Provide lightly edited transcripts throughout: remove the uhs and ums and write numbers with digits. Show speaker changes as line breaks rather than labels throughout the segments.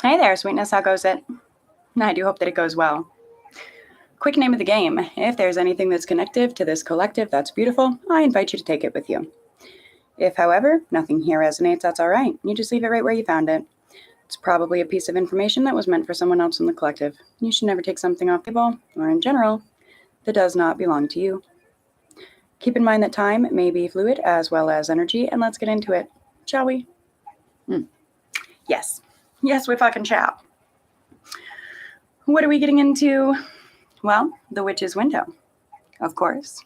Hey there, sweetness. How goes it? I do hope that it goes well. Quick name of the game. If there's anything that's connective to this collective that's beautiful, I invite you to take it with you. If, however, nothing here resonates, that's all right. You just leave it right where you found it. It's probably a piece of information that was meant for someone else in the collective. You should never take something off the table, or in general, that does not belong to you. Keep in mind that time may be fluid as well as energy, and let's get into it, shall we? Yes, we fucking shall. What are we getting into? Well, the witch's window, of course.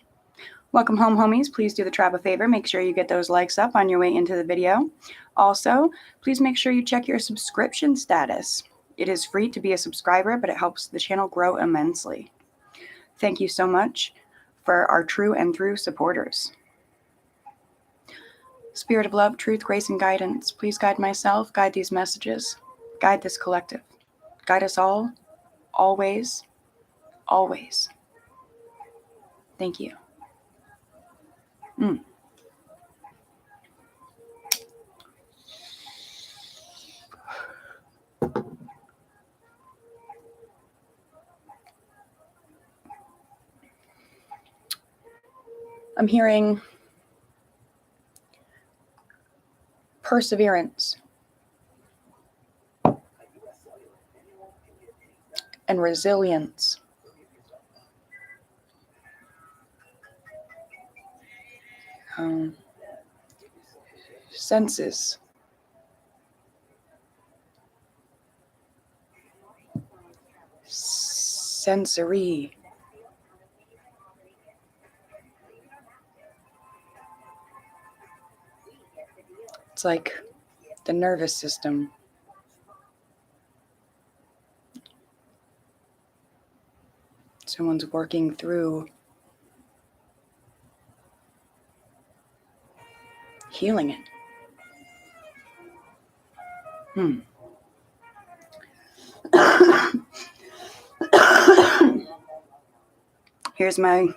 Welcome home, homies. Please do the Trap a favor. Make sure you get those likes up on your way into the video. Also, please make sure you check your subscription status. It is free to be a subscriber, but it helps the channel grow immensely. Thank you so much for our true and through supporters. Spirit of love, truth, grace, and guidance, please guide myself, guide these messages, guide this collective. Guide us all, always, always. Thank you. I'm hearing perseverance and resilience. Senses. Sensory. It's like the nervous system. Someone's working through healing it. Here's my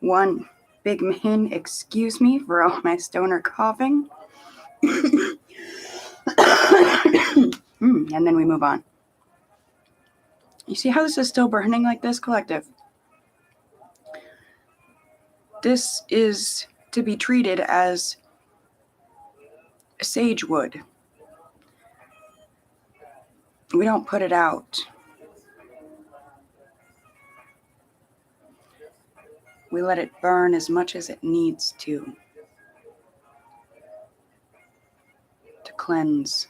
one big main excuse me for all my stoner coughing. And then we move on. You see how this is still burning like this, collective? This is to be treated as sage wood. We don't put it out. We let it burn as much as it needs to cleanse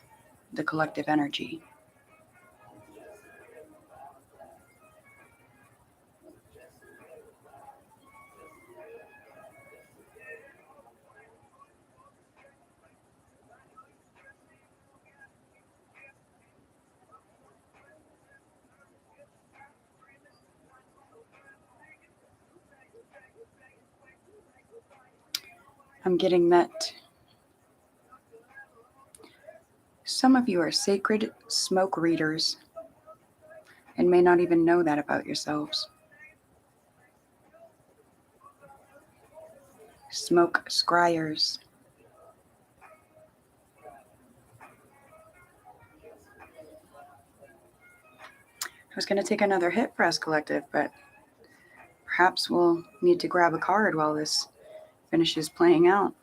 the collective energy. I'm getting that some of you are sacred smoke readers and may not even know that about yourselves. Smoke scryers. I was going to take another hit for us, collective, but perhaps we'll need to grab a card while this finishes playing out.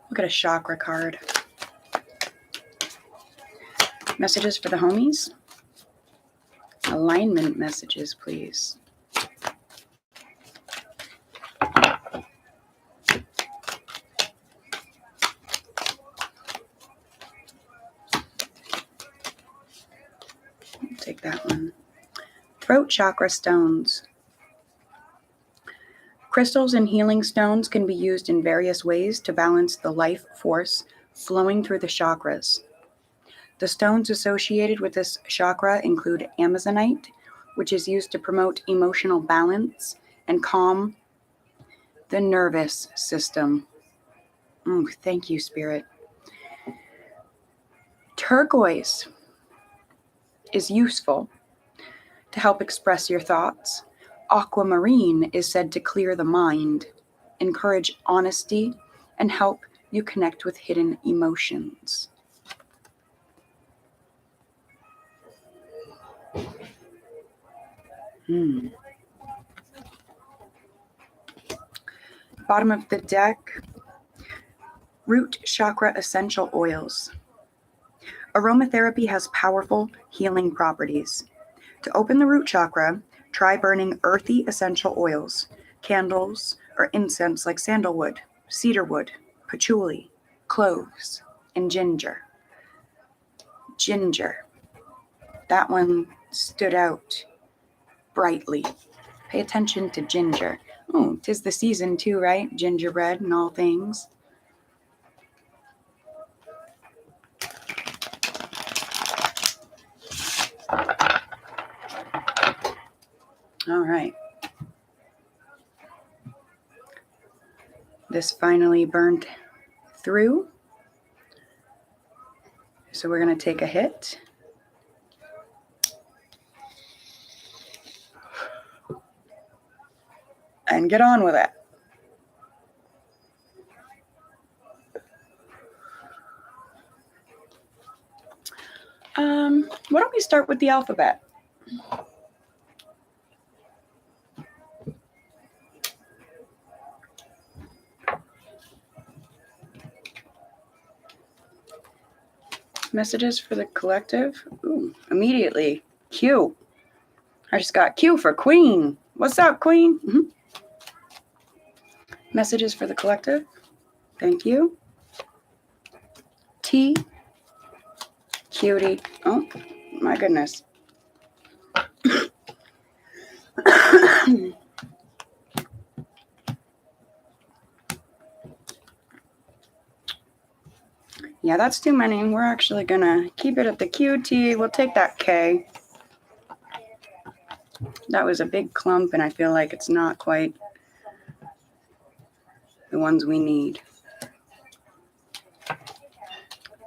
Look at a chakra card. Messages for the homies. Alignment messages, please. I'll take that one. Throat chakra stones. Crystals and healing stones can be used in various ways to balance the life force flowing through the chakras. The stones associated with this chakra include Amazonite, which is used to promote emotional balance and calm the nervous system. Thank you, Spirit. Turquoise is useful to help express your thoughts. Aquamarine is said to clear the mind. encourage honesty, and help you connect with hidden emotions. Bottom of the deck, root chakra essential oils. Aromatherapy has powerful healing properties. To open the root chakra, try burning earthy essential oils, candles, or incense like sandalwood, cedarwood, patchouli, cloves, and ginger. Ginger. That one stood out brightly. Pay attention to ginger. Oh, 'tis the season too, right? Gingerbread and all things. All right. This finally burned through. So we're going to take a hit. And get on with it. Why don't we start with the alphabet? Messages for the collective. Ooh, immediately. Q. I just got Q for Queen. What's up, Queen? Mm-hmm. Messages for the collective. Thank you. T. Cutie. Oh, my goodness. Yeah, that's too many. We're actually going to keep it at the QT. We'll take that K. That was a big clump, and I feel like it's not quite the ones we need.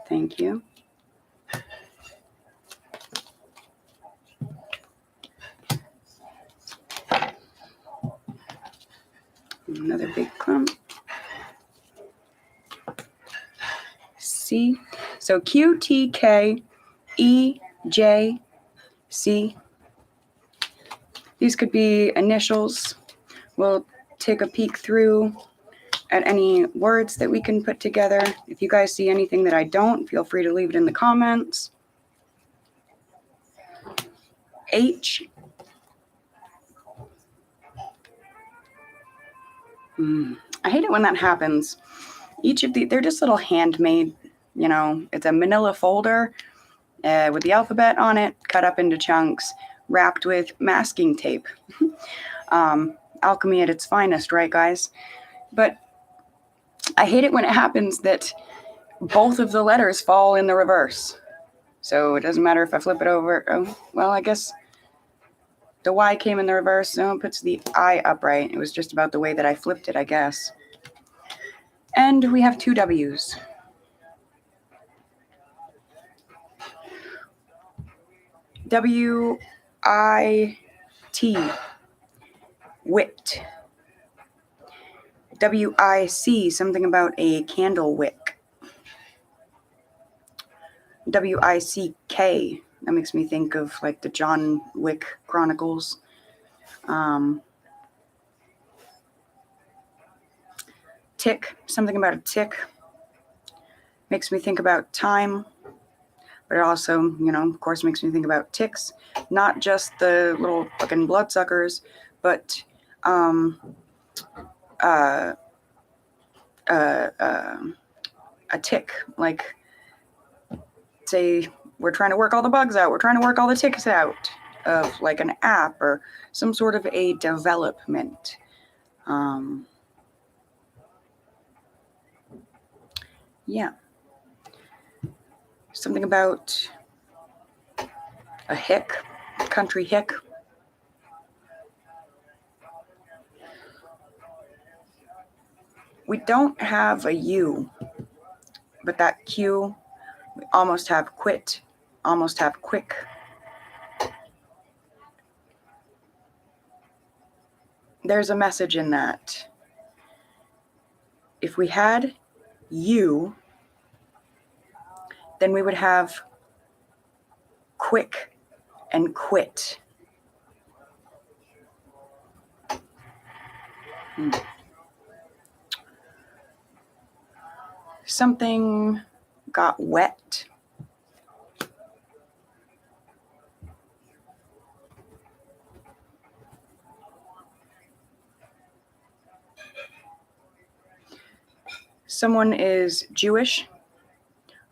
Thank you. Another big clump. C. So Q, T, K, E, J, C. These could be initials. We'll take a peek through at any words that we can put together. If you guys see anything that I don't, feel free to leave it in the comments. H. I hate it when that happens. Each of they're just little handmade, it's a manila folder with the alphabet on it, cut up into chunks, wrapped with masking tape. Alchemy at its finest, right, guys? But I hate it when it happens that both of the letters fall in the reverse. So it doesn't matter if I flip it over. Oh, well, I guess the Y came in the reverse. So it puts the I upright. It was just about the way that I flipped it, I guess. And we have two W's. W-I-T. Wit. W-I-C. Something about a candle wick. W-I-C-K. That makes me think of like the John Wick Chronicles. Tick. Something about a tick. Makes me think about time. But it also, of course, makes me think about ticks. Not just the little fucking bloodsuckers, but a tick. Like, say, we're trying to work all the bugs out. We're trying to work all the ticks out of like an app or some sort of a development. Yeah. Something about a hick, country hick. We don't have a U, but that Q, we almost have quit, almost have quick. There's a message in that. if we had you, then we would have quick and quit. Something got wet. Someone is Jewish,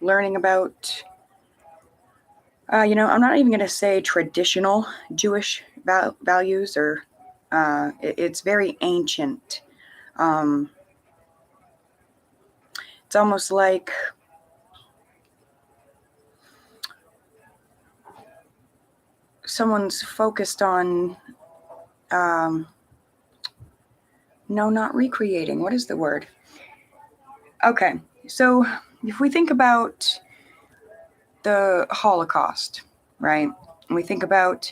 learning about, I'm not even going to say traditional Jewish values, or it's very ancient. It's almost like someone's focused on, no, not recreating. What is the word? Okay, so if we think about the Holocaust, right? And we think about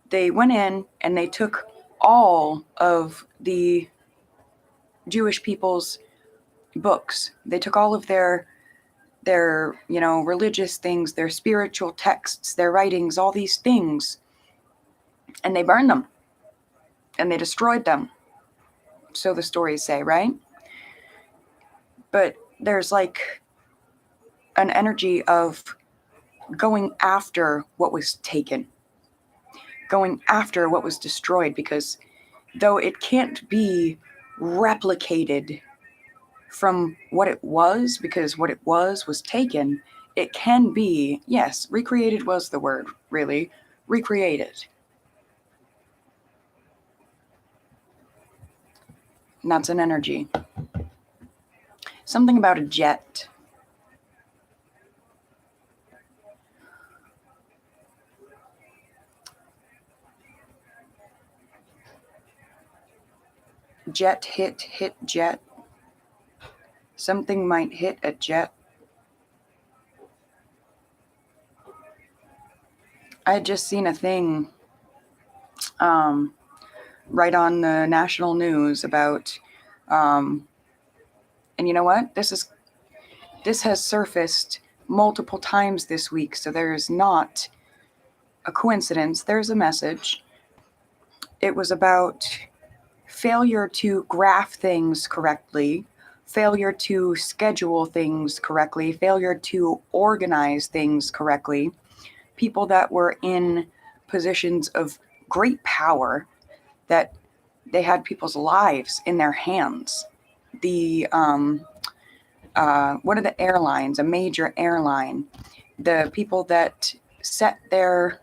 they went in and they took all of the Jewish people's books. They took all of their religious things, their spiritual texts, their writings, all these things, and they burned them and they destroyed them. So the stories say, right? But there's like an energy of going after what was taken, going after what was destroyed, because though it can't be replicated from what it was, because what it was taken, it can be, yes, recreated was the word, really, recreated. And that's an energy. Something about a jet. Jet hit jet. Something might hit a jet. I had just seen a thing right on the national news about, and you know what? This has surfaced multiple times this week, so there's not a coincidence. There's a message. It was about failure to graph things correctly, failure to schedule things correctly, failure to organize things correctly. People that were in positions of great power, that they had people's lives in their hands. The one of the airlines, a major airline, the people that set their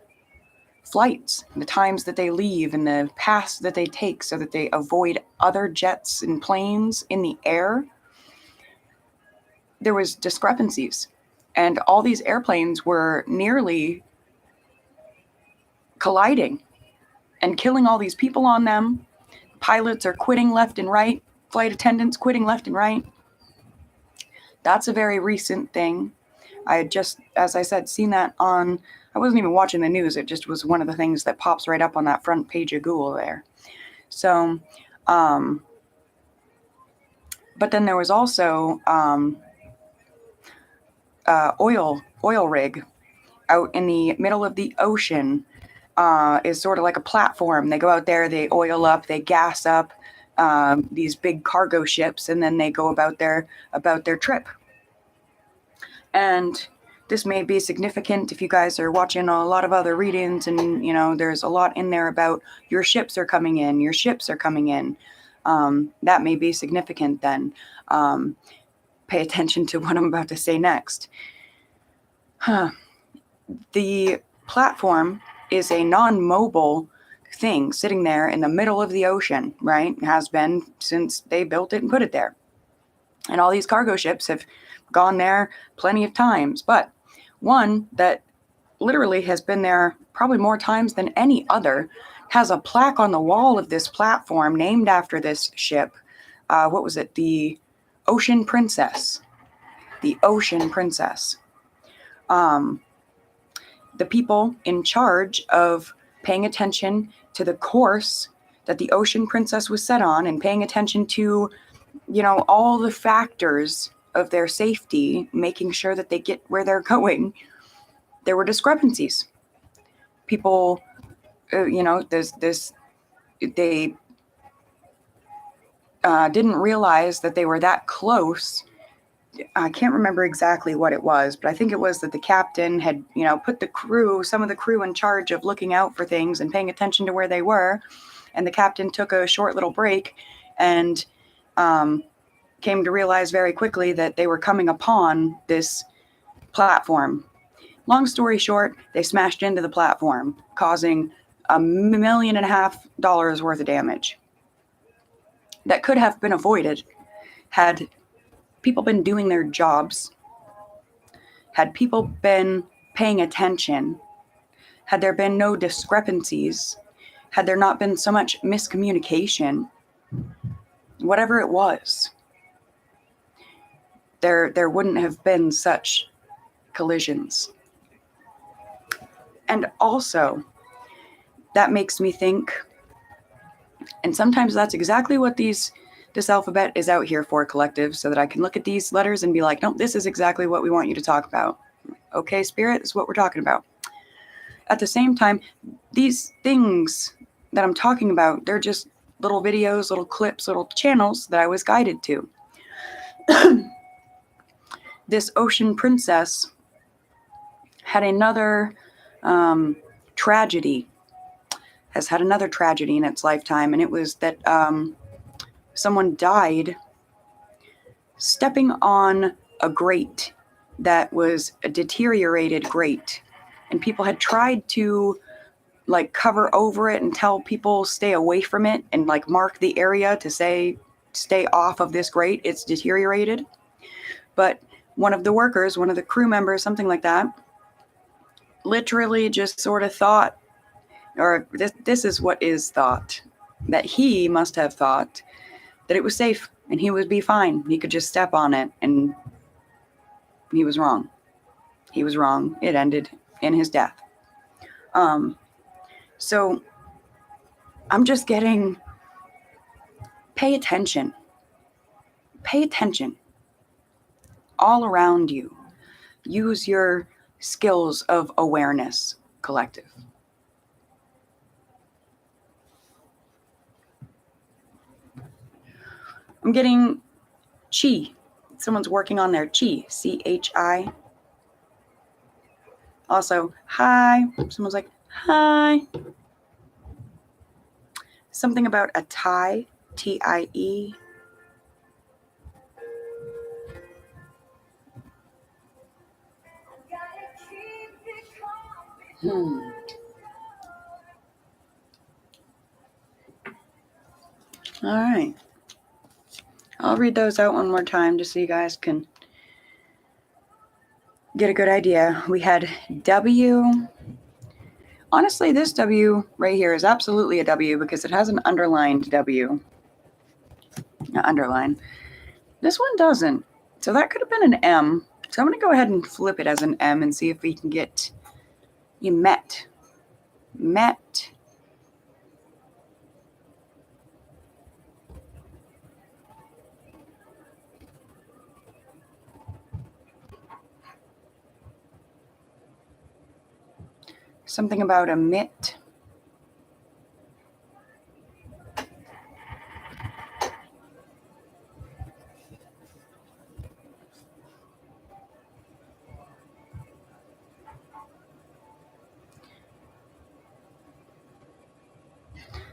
flights, the times that they leave and the paths that they take so that they avoid other jets and planes in the air, there was discrepancies. And all these airplanes were nearly colliding and killing all these people on them. Pilots are quitting left and right, flight attendants quitting left and right. That's a very recent thing. I had just, as I said, seen that on, I wasn't even watching the news. It just was one of the things that pops right up on that front page of Google there. So, but then there was also oil rig out in the middle of the ocean. Is sort of like a platform. They go out there, they oil up, they gas up these big cargo ships, and then they go about their trip. And this may be significant if you guys are watching a lot of other readings, and there's a lot in there about your ships are coming in. That may be significant then. Pay attention to what I'm about to say next. The platform is a non-mobile thing sitting there in the middle of the ocean, right? It has been since they built it and put it there. And all these cargo ships have gone there plenty of times. But one that literally has been there probably more times than any other has a plaque on the wall of this platform named after this ship. What was it? The Ocean Princess. The Ocean Princess. The people in charge of paying attention to the course that the Ocean Princess was set on, and paying attention to all the factors of their safety, making sure that they get where they're going, there were discrepancies. People, they didn't realize that they were that close. I can't remember exactly what it was, but I think it was that the captain had, put some of the crew in charge of looking out for things and paying attention to where they were. And the captain took a short little break and came to realize very quickly that they were coming upon this platform. Long story short, they smashed into the platform, causing $1.5 million worth of damage that could have been avoided had people been doing their jobs, had people been paying attention, had there been no discrepancies, had there not been so much miscommunication, whatever it was, there wouldn't have been such collisions. And also, that makes me think, and sometimes that's exactly what this alphabet is out here for, collective, so that I can look at these letters and be like, no, this is exactly what we want you to talk about. Okay, Spirit, this is what we're talking about. At the same time, these things that I'm talking about, they're just little videos, little clips, little channels that I was guided to. This ocean princess had another tragedy, has had another tragedy in its lifetime, and it was that someone died stepping on a grate that was a deteriorated grate, and people had tried to cover over it and tell people stay away from it and mark the area to say stay off of this grate, it's deteriorated. But one of the workers, one of the crew members, something like that, literally just sort of thought, or this is what is thought, that he must have thought that it was safe and he would be fine. He could just step on it, and he was wrong. He was wrong. It ended in his death. So I'm just getting, pay attention. Pay attention. All around you. Use your skills of awareness, collective. I'm getting chi. Someone's working on their chi. C-H-I. Also, hi. Someone's like, hi. Something about a tie. T-I-E. All right. I'll read those out one more time just so you guys can get a good idea. We had W. Honestly, this W right here is absolutely a W because it has an underlined W. Not underline. This one doesn't. So that could have been an M. So I'm going to go ahead and flip it as an M and see if we can get you met. Met. Something about a mitt.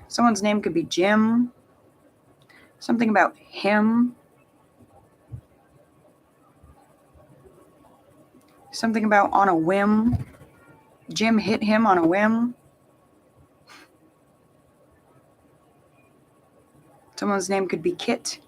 Someone's name could be Jim. Something about him. Something about on a whim. Jim hit him on a whim. Someone's name could be Kit.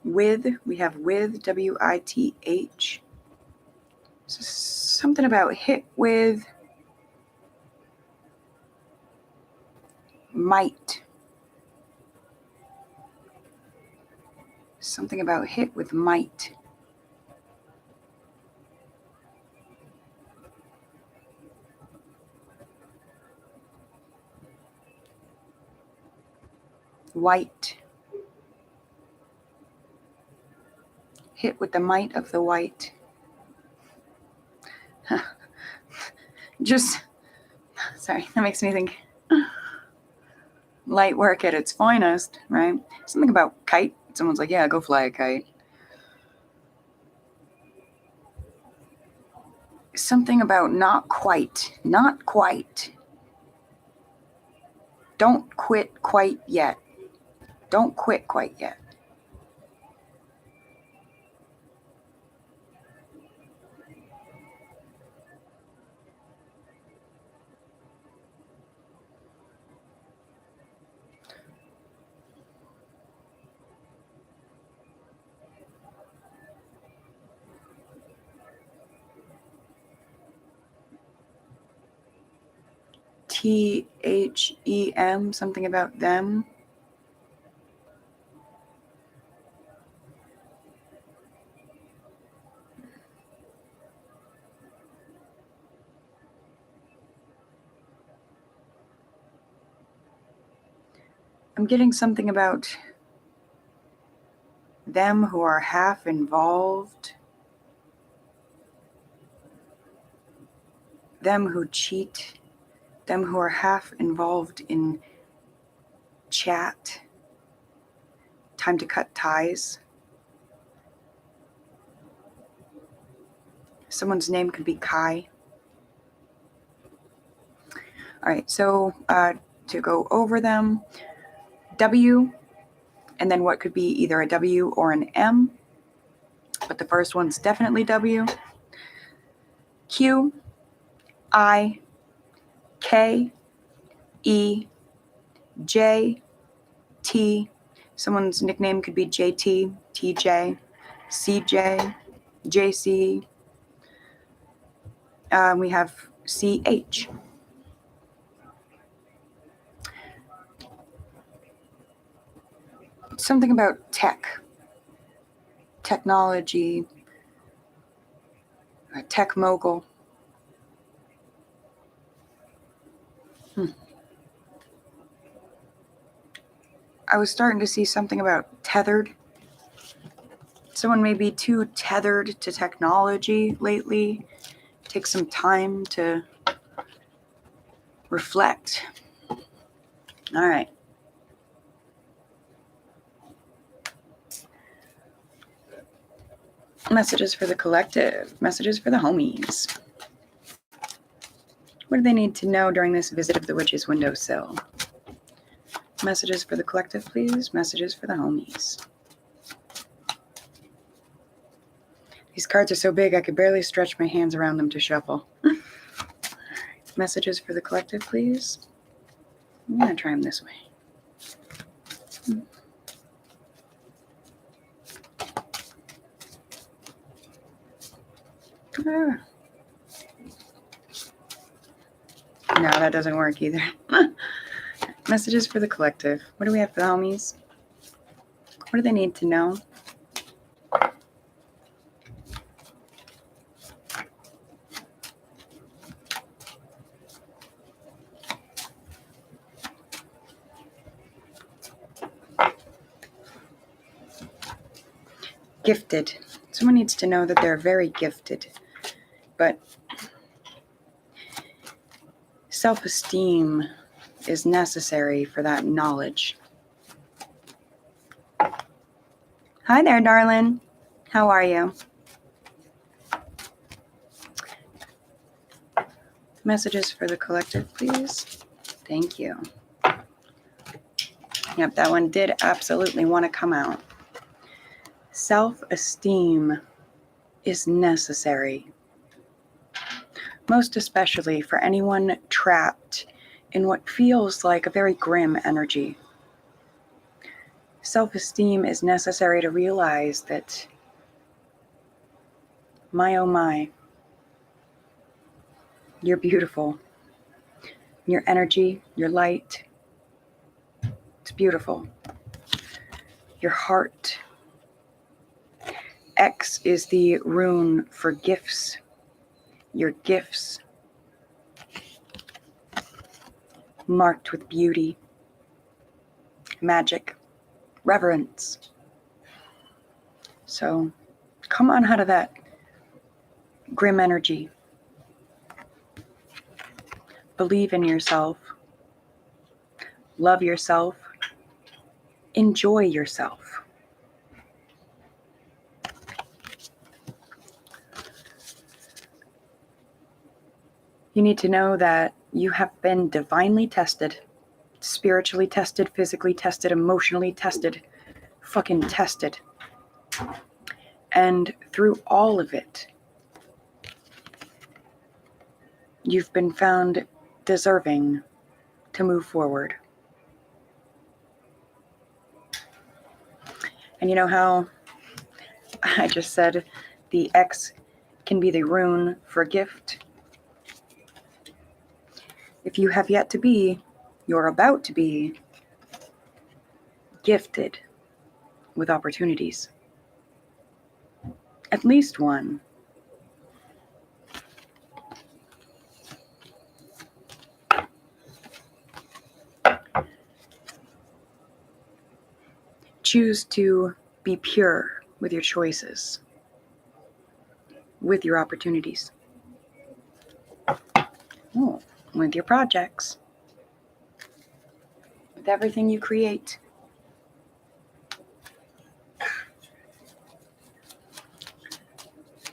With, we have with, W-I-T-H. Something about hit with. Might. Something about hit with might. White. Hit with the might of the white. Sorry, that makes me think light work at its finest, right? Something about kite. Someone's like, yeah, go fly a kite. Something about not quite. Don't quit quite yet. Don't quit quite yet. THEM, something about them. I'm getting something about them who are half involved, them who cheat, them who are half involved in chat. Time to cut ties. Someone's name could be Kai. All right, so to go over them, W, and then what could be either a W or an M, but the first one's definitely W. Q, I, K, E, J, T. Someone's nickname could be JT, TJ, CJ, JC. We have CH. Something about technology, a tech mogul. I was starting to see something about tethered. Someone may be too tethered to technology lately. Take some time to reflect. All right. Messages for the collective. Messages for the homies. What do they need to know during this visit of the witch's windowsill? Messages for the collective, please. Messages for the homies. These cards are so big I could barely stretch my hands around them to shuffle. All right. Messages for the collective, please. I'm going to try them this way. No, that doesn't work either. Messages for the collective. What do we have for the homies? What do they need to know? Gifted. Someone needs to know that they're very gifted, but self-esteem is necessary for that knowledge. Hi there, darling. How are you? Messages for the collective, please. Thank you. Yep, that one did absolutely want to come out. Self-esteem is necessary, most especially for anyone trapped in what feels like a very grim energy. Self-esteem is necessary to realize that, my oh my, you're beautiful. Your energy, your light, it's beautiful. Your heart, X is the rune for gifts. Your gifts. Marked with beauty, magic, reverence. So come on out of that grim energy. Believe in yourself. Love yourself. Enjoy yourself. You need to know that you have been divinely tested, spiritually tested, physically tested, emotionally tested, fucking tested. And through all of it, you've been found deserving to move forward. And you know how I just said the X can be the rune for gift? If you have yet to be, you're about to be gifted with opportunities. At least one. Choose to be pure with your choices, with your opportunities, with your projects, with everything you create.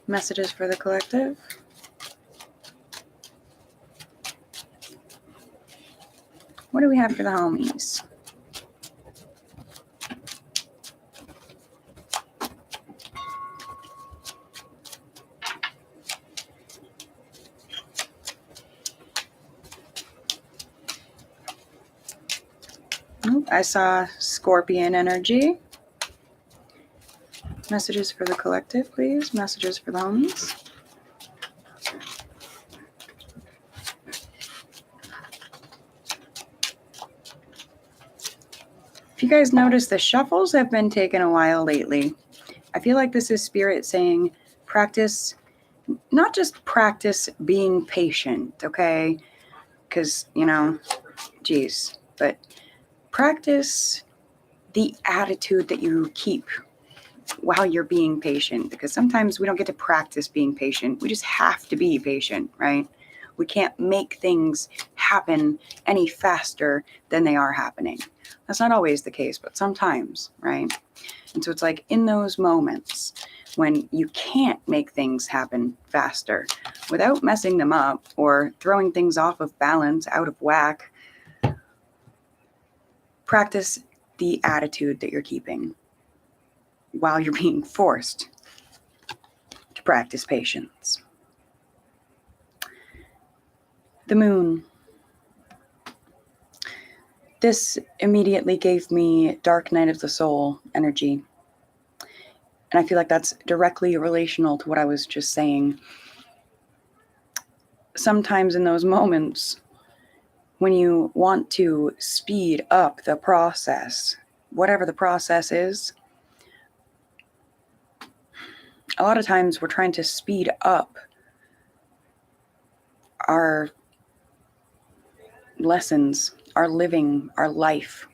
Messages for the collective. What do we have for the homies? I saw Scorpion energy. Messages for the collective, please. Messages for the homies. If you guys notice, the shuffles have been taking a while lately. I feel like this is Spirit saying practice, not just practice being patient, okay? Because, geez, but practice the attitude that you keep while you're being patient, because sometimes we don't get to practice being patient. We just have to be patient, right? We can't make things happen any faster than they are happening. That's not always the case, but sometimes, right? And so it's like in those moments when you can't make things happen faster without messing them up or throwing things off of balance, out of whack, practice the attitude that you're keeping while you're being forced to practice patience. The moon. This immediately gave me Dark Night of the Soul energy. And I feel like that's directly relational to what I was just saying. Sometimes in those moments when you want to speed up the process, whatever the process is, a lot of times we're trying to speed up our lessons, our living, our life.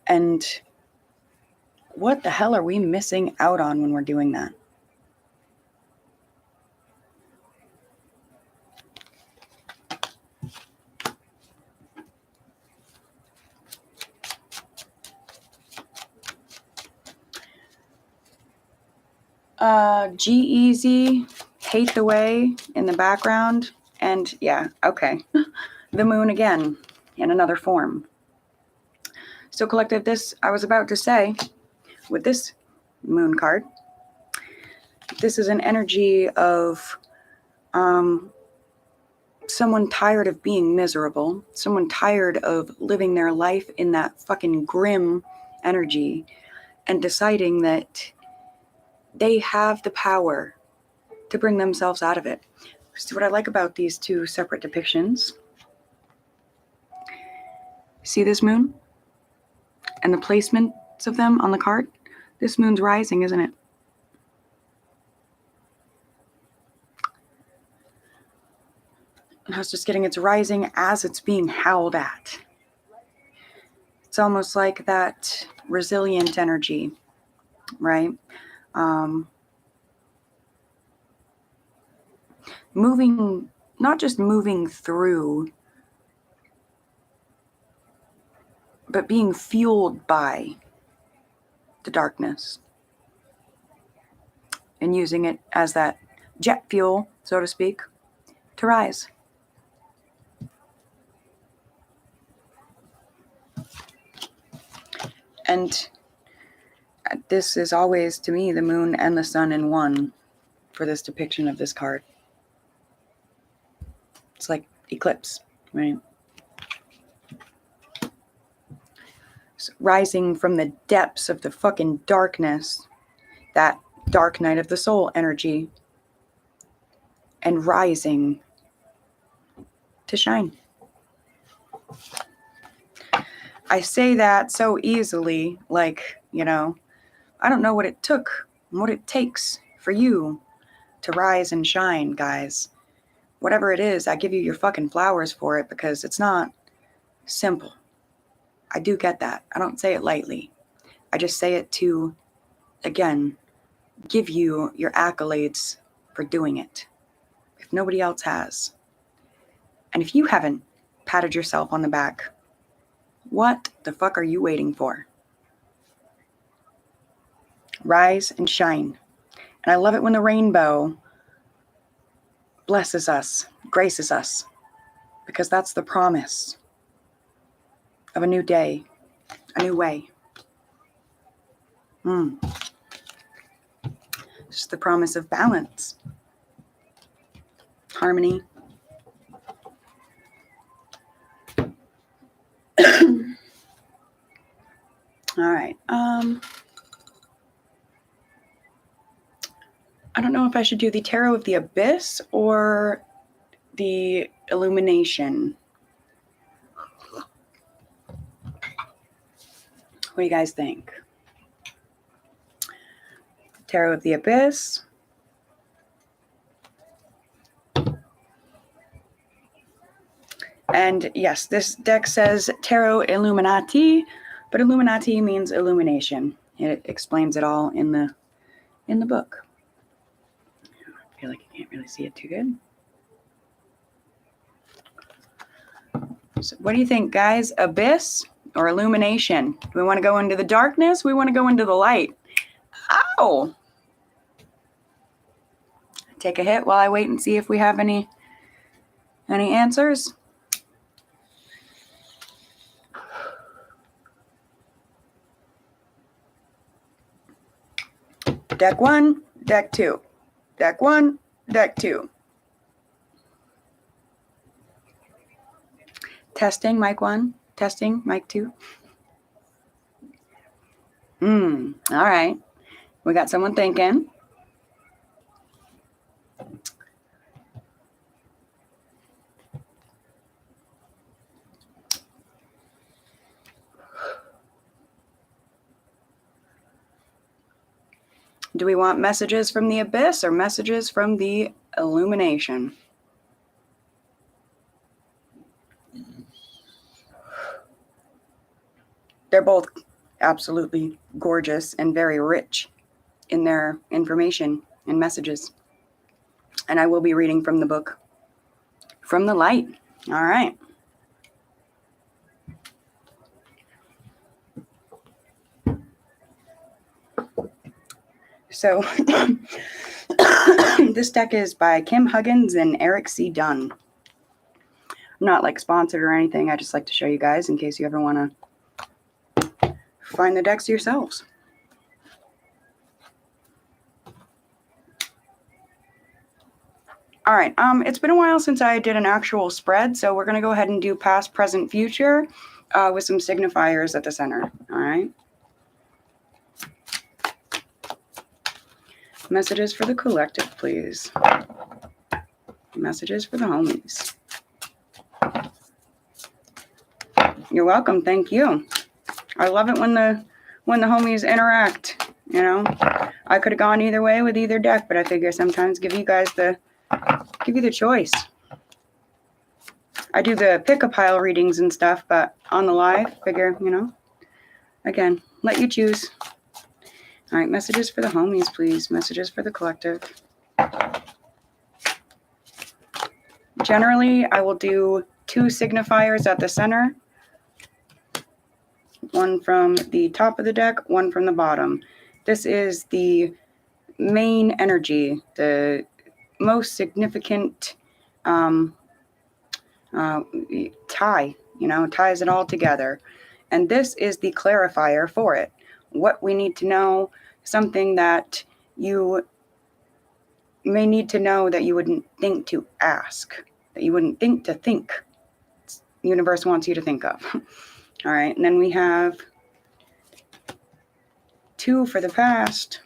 And what the hell are we missing out on when we're doing that? G-Eazy, Hate the Way in the background. And yeah, okay. The moon again in another form. So collective, this I was about to say with this moon card, this is an energy of someone tired of being miserable, someone tired of living their life in that fucking grim energy and deciding that they have the power to bring themselves out of it. So what I like about these two separate depictions, see this moon and the placement of them on the card. This moon's rising, isn't it? And I was just getting it's rising as it's being howled at. It's almost like that resilient energy, right? Moving, not just moving through, but being fueled by the darkness and using it as that jet fuel, so to speak, to rise. And this is always, to me, the moon and the sun in one for this depiction of this card. It's like eclipse, right? So rising from the depths of the fucking darkness, that dark night of the soul energy, and rising to shine. I say that so easily, like, you know, I don't know what it took and what it takes for you to rise and shine, guys. Whatever it is, I give you your fucking flowers for it, because it's not simple. I do get that. I don't say it lightly. I just say it to, again, give you your accolades for doing it, if nobody else has. And if you haven't patted yourself on the back, what the fuck are you waiting for? Rise and shine. And I love it when the rainbow blesses us, graces us, because that's the promise of a new day, a new way. It's the promise of balance, harmony. All right. I don't know if I should do the Tarot of the Abyss or the Illumination. What do you guys think? Tarot of the Abyss. And yes, this deck says Tarot Illuminati, but Illuminati means illumination. It explains it all in the book. I feel like you can't really see it too good. So what do you think, guys? Abyss or illumination? Do we want to go into the darkness? We want to go into the light. Ow! Take a hit while I wait and see if we have any answers. Deck 1, deck 2. Deck 1, deck 2. Testing, mic 1. Testing, mic 2. All right. We got someone thinking. Do we want messages from the Abyss or messages from the Illumination? They're both absolutely gorgeous and very rich in their information and messages. And I will be reading from the book, From the Light. All right. So this deck is by Kim Huggins and Eric C. Dunn. I'm not like sponsored or anything. I just like to show you guys in case you ever want to find the decks yourselves. All right. It's been a while since I did an actual spread, so we're going to go ahead and do past, present, future with some signifiers at the center. All right. Messages for the collective, please. Messages for the homies. You're welcome. Thank you. I love it when the when the homies interact, you know. I could have gone either way with either deck, but I figure sometimes give you the choice. I do the pick-a-pile readings and stuff, but on the live, figure, you know, again, let you choose. All right, messages for the homies, please. Messages for the collective. Generally, I will do 2 signifiers at the center. One from the top of the deck, one from the bottom. This is the main energy, the most significant tie, you know, ties it all together. And this is the clarifier for it. What we need to know, something that you may need to know that you wouldn't think to ask, that you wouldn't think to think. The universe wants you to think of. All right, and then we have 2 for the past,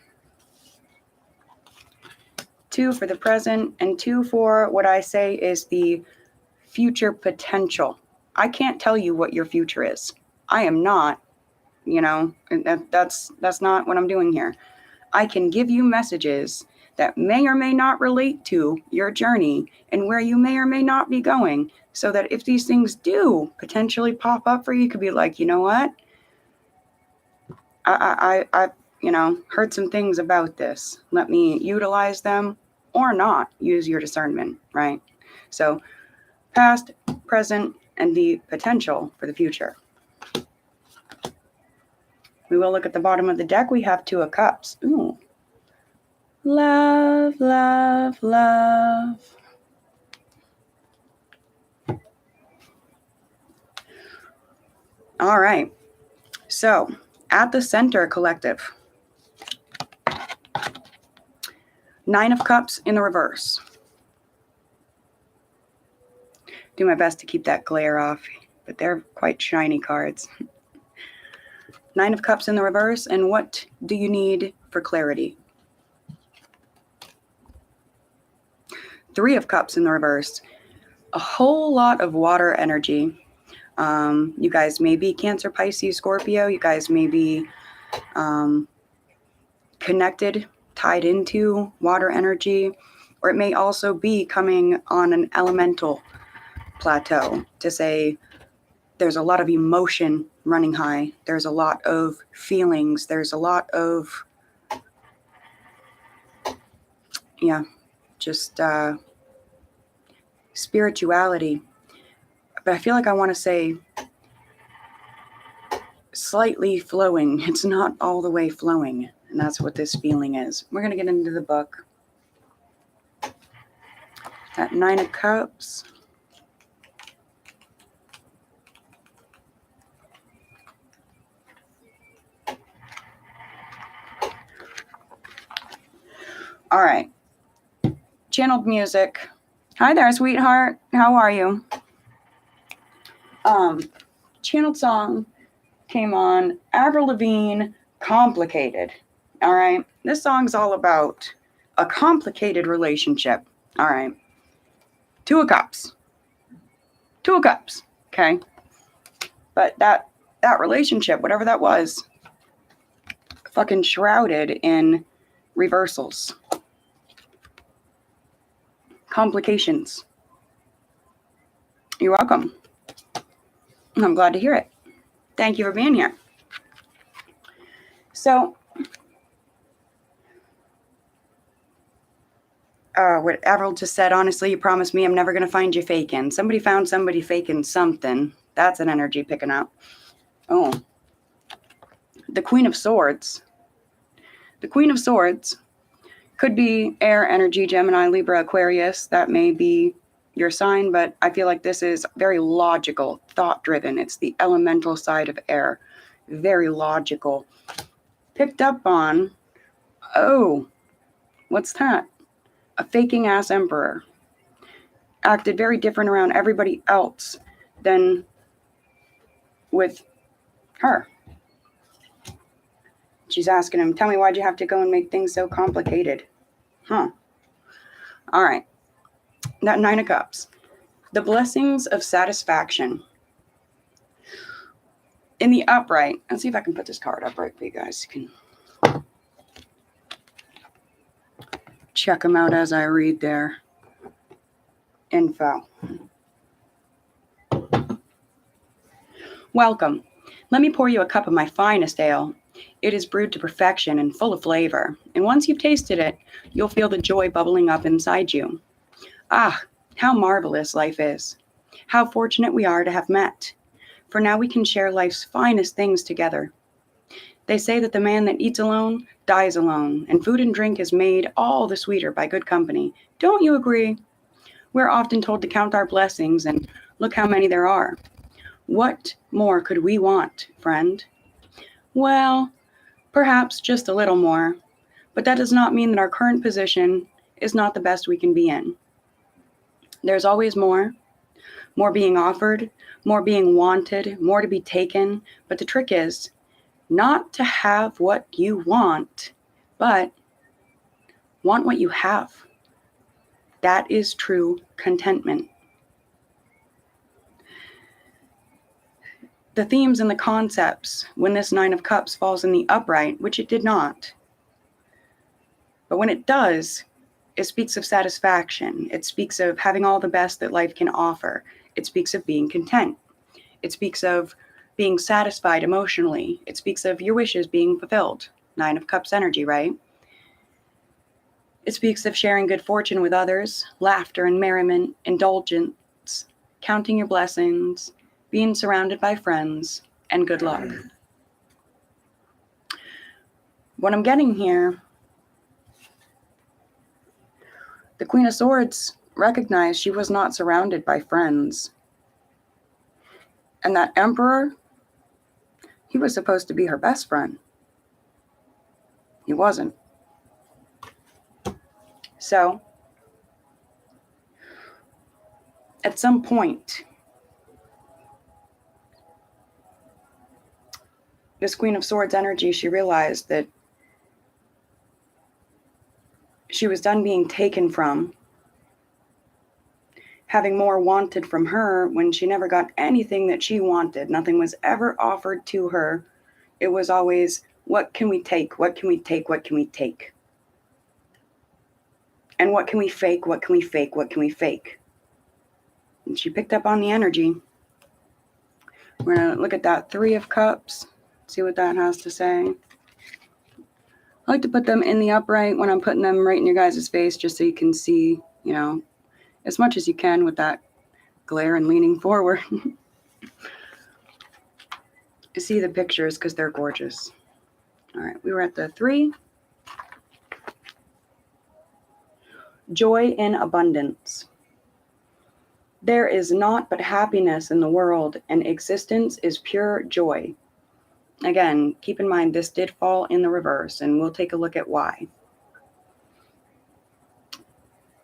2 for the present, and 2 for what I say is the future potential. I can't tell you what your future is. I am not, you know, that's not what I'm doing here. I can give you messages that may or may not relate to your journey and where you may or may not be going, so that if these things do potentially pop up for you, you could be like, you know what? I you know, heard some things about this. Let me utilize them or not. Use your discernment, right? So past, present, and the potential for the future. We will look at the bottom of the deck. We have 2 of Cups. Ooh. Love, love, love. All right. So at the center, collective. 9 of Cups in the reverse. Do my best to keep that glare off, but they're quite shiny cards. 9 of Cups in the reverse, and what do you need for clarity? 3 of Cups in the reverse. A whole lot of water energy. You guys may be Cancer, Pisces, Scorpio. You guys may be connected, tied into water energy, or it may also be coming on an elemental plateau to say there's a lot of emotion running high. There's a lot of feelings. There's a lot of, just spirituality. But I feel like I want to say slightly flowing. It's not all the way flowing. And that's what this feeling is. We're going to get into the book. That 9 of Cups. All right. Channeled music. Hi there, sweetheart. How are you? Channeled song came on. Avril Lavigne, Complicated. All right. This song's all about a complicated relationship. All right. 2 of Cups. 2 of Cups. Okay. But that relationship, whatever that was, fucking shrouded in reversals. Complications. You're welcome. I'm glad to hear it. Thank you for being here. So, what Avril just said, honestly, you promised me I'm never going to find you faking. Somebody found somebody faking something. That's an energy picking up. Oh. The Queen of Swords. The Queen of Swords could be air energy, Gemini, Libra, Aquarius. That may be your sign, but I feel like this is very logical, thought-driven. It's the elemental side of air. Very logical. Picked up on, oh, what's that? A faking-ass emperor. Acted very different around everybody else than with her. She's asking him, tell me, why'd you have to go and make things so complicated? Huh. All right. That 9 of Cups. The blessings of satisfaction. In the upright, let's see if I can put this card upright for you guys. You can check them out as I read their info. Welcome. Let me pour you a cup of my finest ale. It is brewed to perfection and full of flavor, and once you've tasted it, you'll feel the joy bubbling up inside you. Ah, how marvelous life is. How fortunate we are to have met. For now we can share life's finest things together. They say that the man that eats alone dies alone, and food and drink is made all the sweeter by good company. Don't you agree? We're often told to count our blessings, and look how many there are. What more could we want, friend? Well, perhaps just a little more, but that does not mean that our current position is not the best we can be in. There's always more being offered, more being wanted, more to be taken, but the trick is not to have what you want, but want what you have. That is true contentment. The themes and the concepts, when this Nine of Cups falls in the upright, which it did not, but when it does, it speaks of satisfaction. It speaks of having all the best that life can offer. It speaks of being content. It speaks of being satisfied emotionally. It speaks of your wishes being fulfilled. Nine of Cups energy, right? It speaks of sharing good fortune with others, laughter and merriment, indulgence, counting your blessings, being surrounded by friends, and good luck. What I'm getting here, the Queen of Swords recognized she was not surrounded by friends. And that Emperor, he was supposed to be her best friend. He wasn't. So, at some point, this Queen of Swords energy, she realized that she was done being taken from, having more wanted from her when she never got anything that she wanted. Nothing was ever offered to her. It was always, what can we take? What can we take? What can we take? And what can we fake? What can we fake? What can we fake? And she picked up on the energy. We're going to look at that Three of Cups, see what that has to say. I like to put them in the upright when I'm putting them right in your guys' face, just so you can see, as much as you can with that glare and leaning forward. You see the pictures because they're gorgeous. All right, we were at the 3. Joy in abundance. There is naught but happiness in the world, and existence is pure joy. Again, keep in mind this did fall in the reverse, and we'll take a look at why.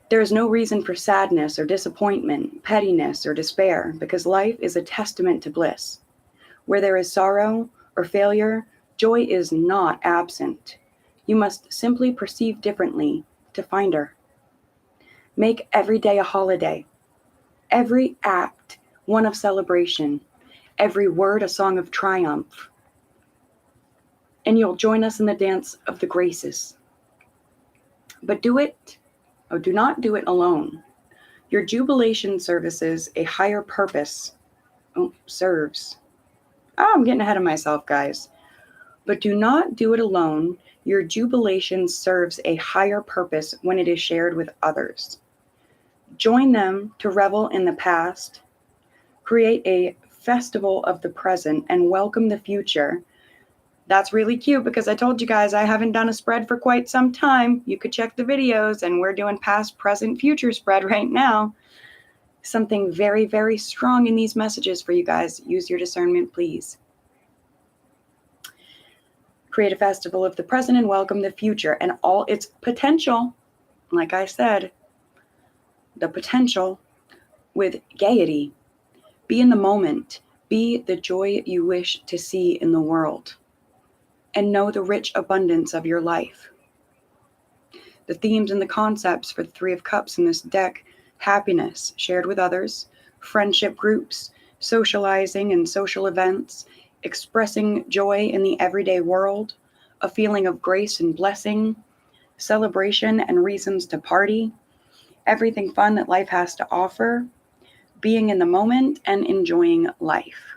There is no reason for sadness or disappointment, pettiness or despair, because life is a testament to bliss. Where there is sorrow or failure, joy is not absent. You must simply perceive differently to find her. Make every day a holiday, every act one of celebration, every word a song of triumph. And you'll join us in the dance of the graces. But do not do it alone. Your jubilation serves a higher purpose. I'm getting ahead of myself, guys. But do not do it alone. Your jubilation serves a higher purpose when it is shared with others. Join them to revel in the past, create a festival of the present, and welcome the future. That's really cute because I told you guys I haven't done a spread for quite some time. You could check the videos, and we're doing past, present, future spread right now. Something very, very strong in these messages for you guys. Use your discernment, please. Create a festival of the present and welcome the future and all its potential. Like I said, the potential with gaiety. Be in the moment. Be the joy you wish to see in the world. And know the rich abundance of your life. The themes and the concepts for the Three of Cups in this deck: happiness shared with others, friendship groups, socializing and social events, expressing joy in the everyday world, a feeling of grace and blessing, celebration and reasons to party, everything fun that life has to offer, being in the moment and enjoying life.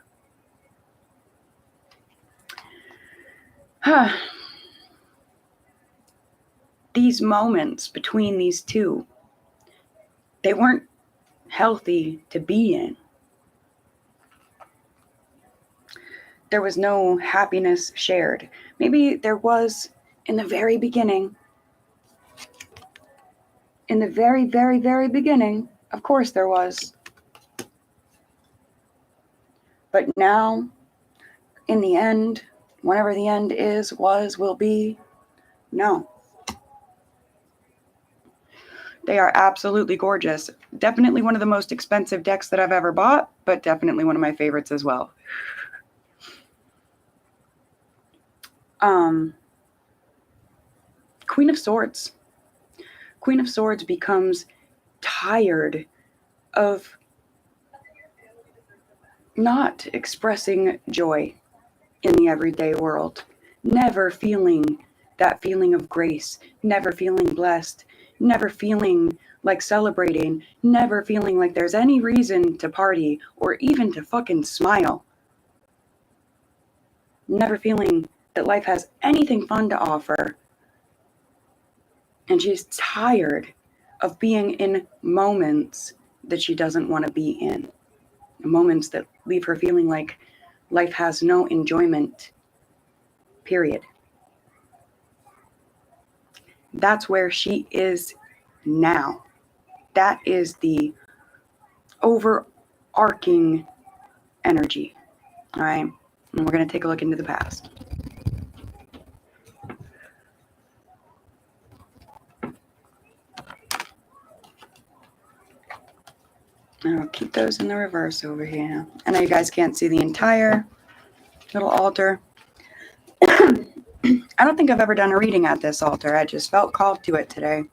These moments between these two, they weren't healthy to be in. There was no happiness shared. Maybe there was in the very beginning. In the very, very, very beginning, of course there was. But now, in the end, whenever the end is, was, will be, no. They are absolutely gorgeous. Definitely one of the most expensive decks that I've ever bought, but definitely one of my favorites as well. Queen of Swords. Queen of Swords becomes tired of not expressing joy in the everyday world, never feeling that feeling of grace, never feeling blessed, never feeling like celebrating, never feeling like there's any reason to party or even to fucking smile. Never feeling that life has anything fun to offer. And she's tired of being in moments that she doesn't want to be in. Moments that leave her feeling like life has no enjoyment, period. That's where she is now. That is the overarching energy. All right. And we're going to take a look into the past. I'll keep those in the reverse over here. I know you guys can't see the entire little altar. I don't think I've ever done a reading at this altar. I just felt called to it today.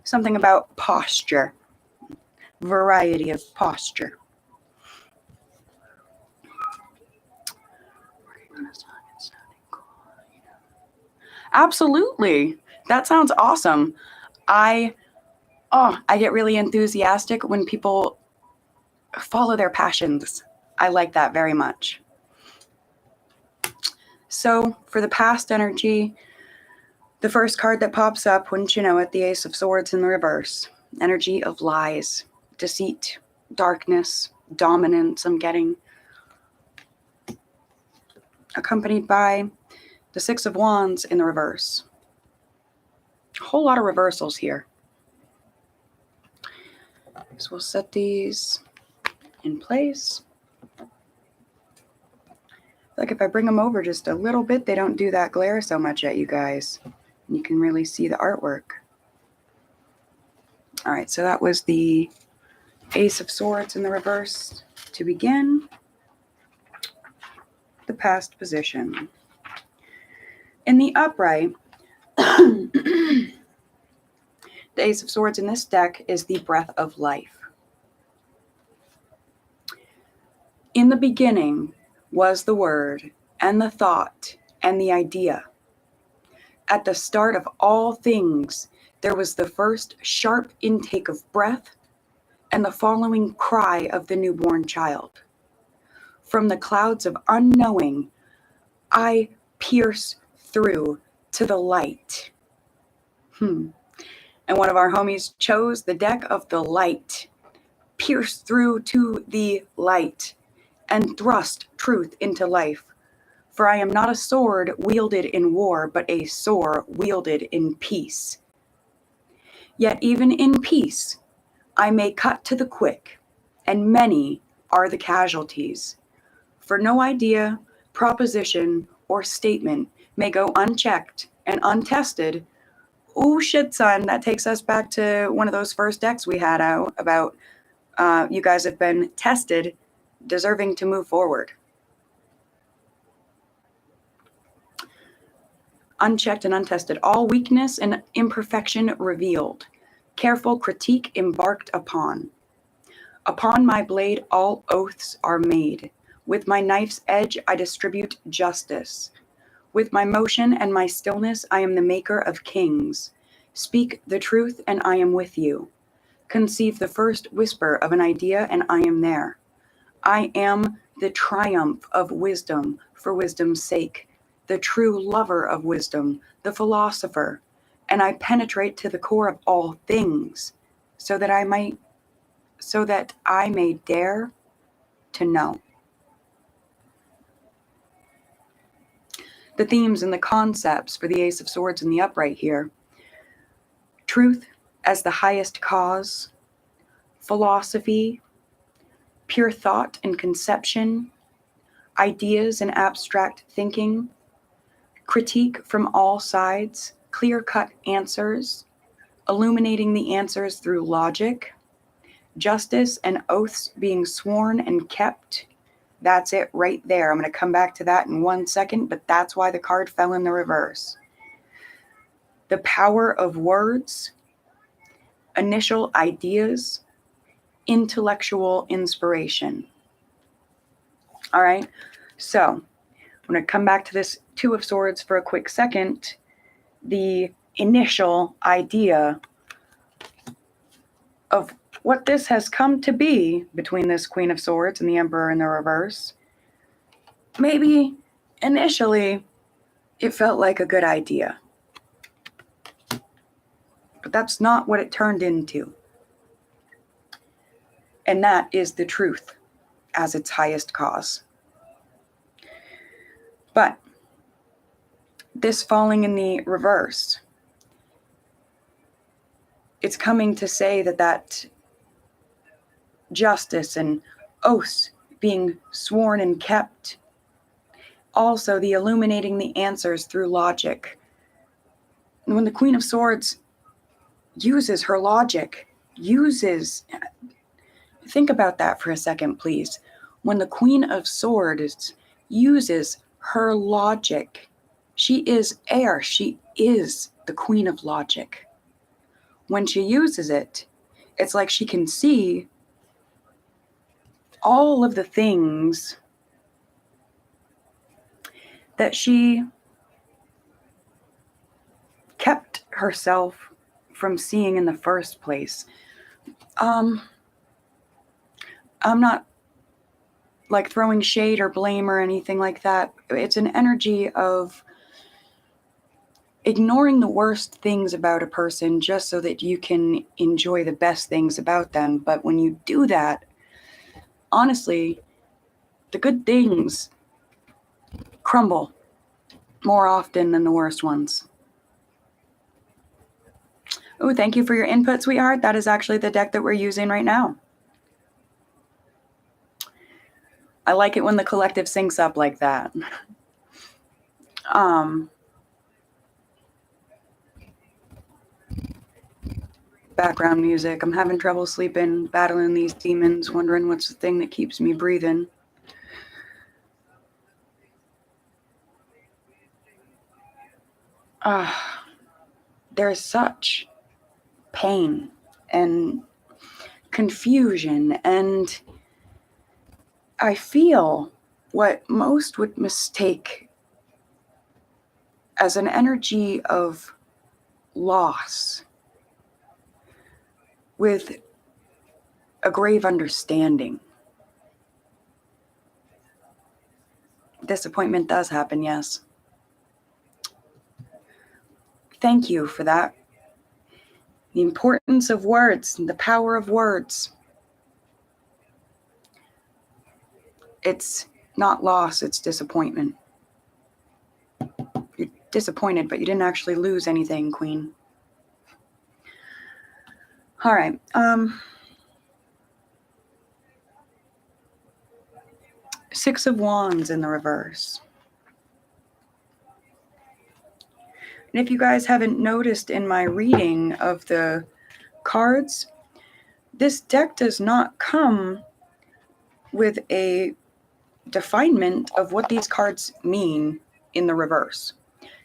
Something about posture. Variety of posture. Absolutely. That sounds awesome. I get really enthusiastic when people follow their passions. I like that very much. So for the past energy, the first card that pops up, wouldn't you know it, the Ace of Swords in the reverse. Energy of lies, deceit, darkness, dominance, I'm getting. Accompanied by the Six of Wands in the reverse. A whole lot of reversals here. So we'll set these in place. Like if I bring them over just a little bit, they don't do that glare so much at you guys. You can really see the artwork. All right, so that was the Ace of Swords in the reverse to begin the past position. In the upright, the Ace of Swords in this deck is the breath of life. In the beginning was the word and the thought and the idea. At the start of all things, there was the first sharp intake of breath and the following cry of the newborn child. From the clouds of unknowing, I pierce through to the light. And one of our homies chose the deck of the light. Pierce through to the light and thrust truth into life. For I am not a sword wielded in war, but a sword wielded in peace. Yet even in peace, I may cut to the quick, and many are the casualties. For no idea, proposition, or statement may go unchecked and untested. Oh shit, son, that takes us back to one of those first decks we had out about you guys have been tested, deserving to move forward. Unchecked and untested, all weakness and imperfection revealed, careful critique embarked upon. Upon my blade all oaths are made, With my knife's edge, I distribute justice. With my motion and my stillness, I am the maker of kings. Speak the truth, and I am with you. Conceive the first whisper of an idea, and I am there. I am the triumph of wisdom for wisdom's sake, the true lover of wisdom, the philosopher, and I penetrate to the core of all things, so that I may dare to know. The themes and the concepts for the Ace of Swords and the upright here: truth as the highest cause, philosophy, pure thought and conception, ideas and abstract thinking, critique from all sides, clear-cut answers, illuminating the answers through logic, justice and oaths being sworn and kept. That's it right there. I'm going to come back to that in 1 second, but that's why the card fell in the reverse. The power of words, initial ideas, intellectual inspiration. All right, so I'm going to come back to this Two of Swords for a quick second. The initial idea of what this has come to be between this Queen of Swords and the Emperor in the reverse. Maybe initially it felt like a good idea, but that's not what it turned into. And that is the truth as its highest cause. But this falling in the reverse, it's coming to say that justice and oaths being sworn and kept, also the illuminating the answers through logic. And when the Queen of Swords uses her logic, think about that for a second, please. When the Queen of Swords uses her logic, she is air. She is the Queen of Logic. When she uses it, it's like she can see all of the things that she kept herself from seeing in the first place. I'm not like throwing shade or blame or anything like that. It's an energy of ignoring the worst things about a person just so that you can enjoy the best things about them. But when you do that, honestly, the good things crumble more often than the worst ones. Oh, thank you for your input, sweetheart. That is actually the deck that we're using right now. I like it when the collective syncs up like that. Background music. I'm having trouble sleeping, battling these demons, wondering what's the thing that keeps me breathing. There's such pain and confusion, and I feel what most would mistake as an energy of loss with a grave understanding. Disappointment does happen, yes. Thank you for that. The importance of words, the power of words. It's not loss, it's disappointment. You're disappointed, but you didn't actually lose anything, Queen. All right. Six of Wands in the reverse. And if you guys haven't noticed in my reading of the cards, this deck does not come with a definement of what these cards mean in the reverse.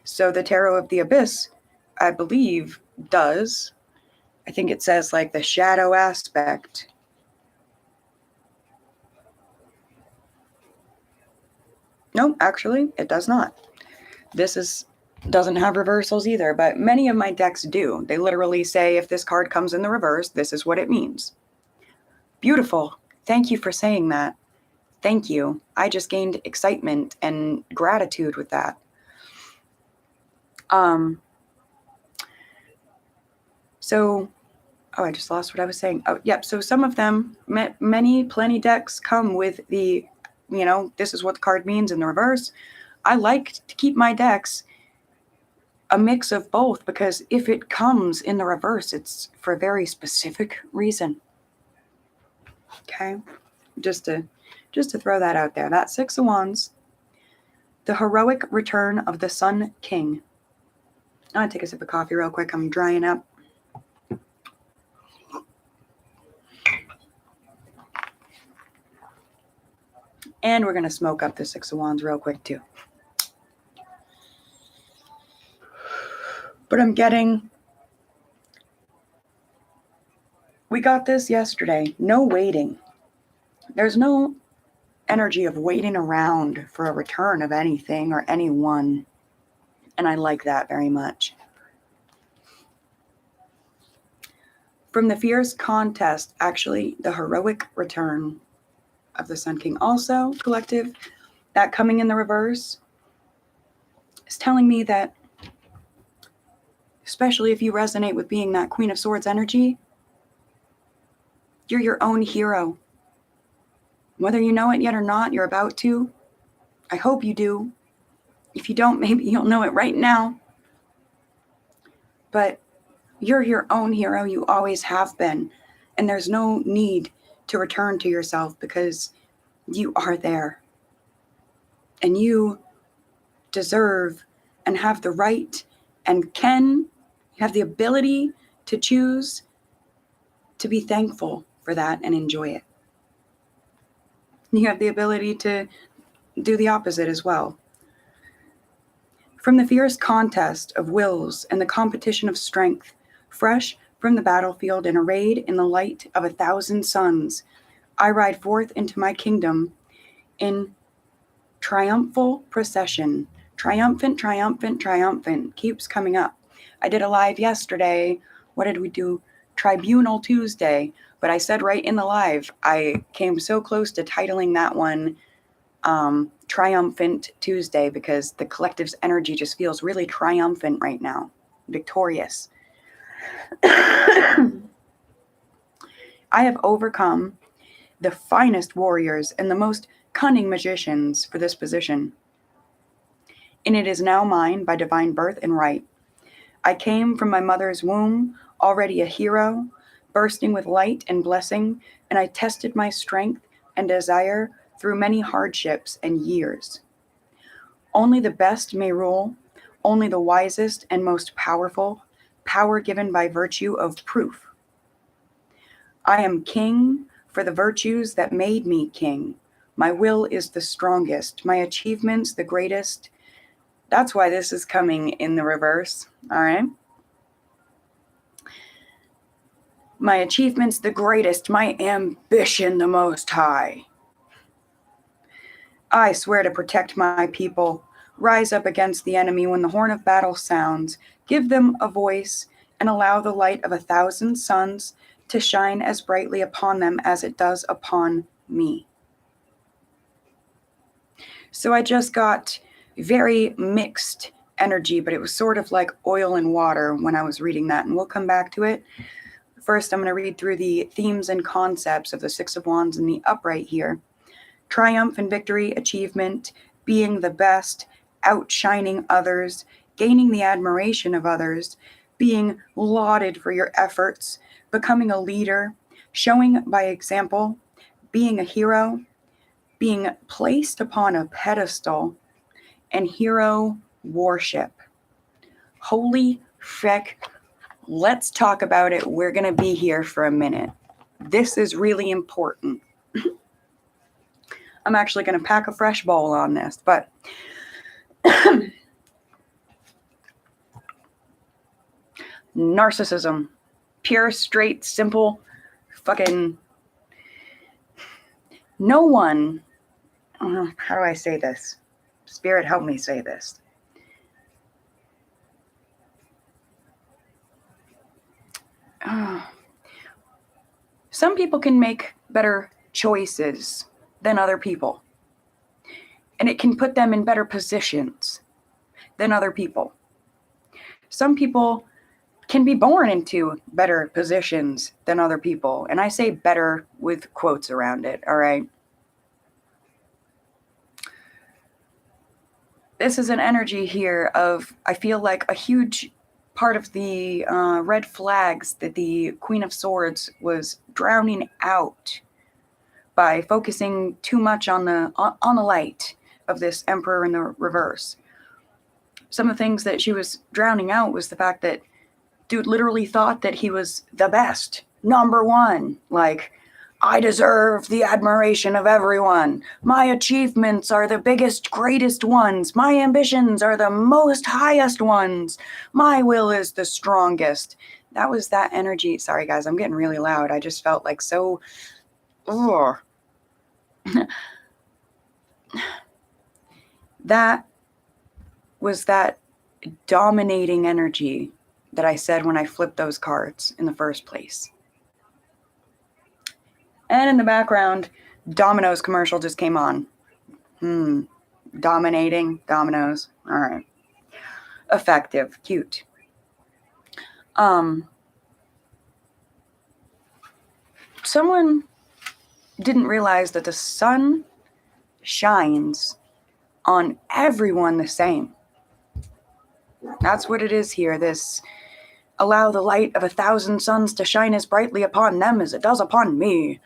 So the Tarot of the Abyss, I believe, does. I think it says like the shadow aspect. No, actually, it does not. Doesn't have reversals either, but many of my decks do. They literally say if this card comes in the reverse, this is what it means. Beautiful. Thank you for saying that. Thank you. I just gained excitement and gratitude with that. I just lost what I was saying. Oh, yep. So some of them, plenty decks come with the, this is what the card means in the reverse. I like to keep my decks a mix of both, because if it comes in the reverse, it's for a very specific reason. Okay, just to throw that out there. That Six of Wands, the heroic return of the Sun King. I'm gonna take a sip of coffee real quick. I'm drying up. And we're gonna smoke up the Six of Wands real quick too. But we got this yesterday. No waiting. There's no energy of waiting around for a return of anything or anyone. And I like that very much. From the fierce contest, actually, the heroic return of the Sun King. Also, collective, that coming in the reverse is telling me that, especially if you resonate with being that Queen of Swords energy, you're your own hero. Whether you know it yet or not, you're about to. I hope you do. If you don't, maybe you'll know it right now. But you're your own hero. You always have been. And there's no need to return to yourself, because you are there. And you deserve and have the right and have the ability to choose to be thankful for that and enjoy it. You have the ability to do the opposite as well. From the fierce contest of wills and the competition of strength, fresh from the battlefield and arrayed in the light of 1,000 suns, I ride forth into my kingdom in triumphal procession. Triumphant, triumphant, triumphant keeps coming up. I did a live yesterday. What did we do? Tribunal Tuesday. But I said right in the live, I came so close to titling that one Triumphant Tuesday, because the collective's energy just feels really triumphant right now. Victorious. I have overcome the finest warriors and the most cunning magicians for this position. And it is now mine by divine birth and right. I came from my mother's womb, already a hero, bursting with light and blessing, and I tested my strength and desire through many hardships and years. Only the best may rule, only the wisest and most powerful, power given by virtue of proof. I am king for the virtues that made me king. My will is the strongest, my achievements the greatest. That's why this is coming in the reverse, all right? My achievements the greatest, my ambition the most high. I swear to protect my people, rise up against the enemy when the horn of battle sounds, give them a voice, and allow the light of 1,000 suns to shine as brightly upon them as it does upon me. So I just got very mixed energy, but it was sort of like oil and water when I was reading that, and we'll come back to it. First, I'm going to read through the themes and concepts of the Six of Wands in the upright here. Triumph and victory, achievement, being the best, outshining others, gaining the admiration of others, being lauded for your efforts, becoming a leader, showing by example, being a hero, being placed upon a pedestal, and hero worship. Holy feck. Let's talk about it. We're going to be here for a minute. This is really important. I'm actually going to pack a fresh bowl on this, but narcissism, pure, straight, simple, fucking no one, how do I say this? Spirit, help me say this. Some people can make better choices than other people. And it can put them in better positions than other people. Some people can be born into better positions than other people. And I say better with quotes around it, all right? This is an energy here of, I feel like, a huge part of the red flags that the Queen of Swords was drowning out by focusing too much on the light of this Emperor in the reverse. Some of the things that she was drowning out was the fact that dude literally thought that he was the best, number one. Like, I deserve the admiration of everyone. My achievements are the biggest, greatest ones. My ambitions are the most highest ones. My will is the strongest. That was that energy. Sorry, guys, I'm getting really loud. I just felt like so... Ugh. That was that dominating energy that I said when I flipped those cards in the first place. And in the background, Domino's commercial just came on. Dominating, Domino's. All right. Effective, cute. Someone didn't realize that the sun shines on everyone the same. That's what it is here. This allow the light of 1,000 suns to shine as brightly upon them as it does upon me.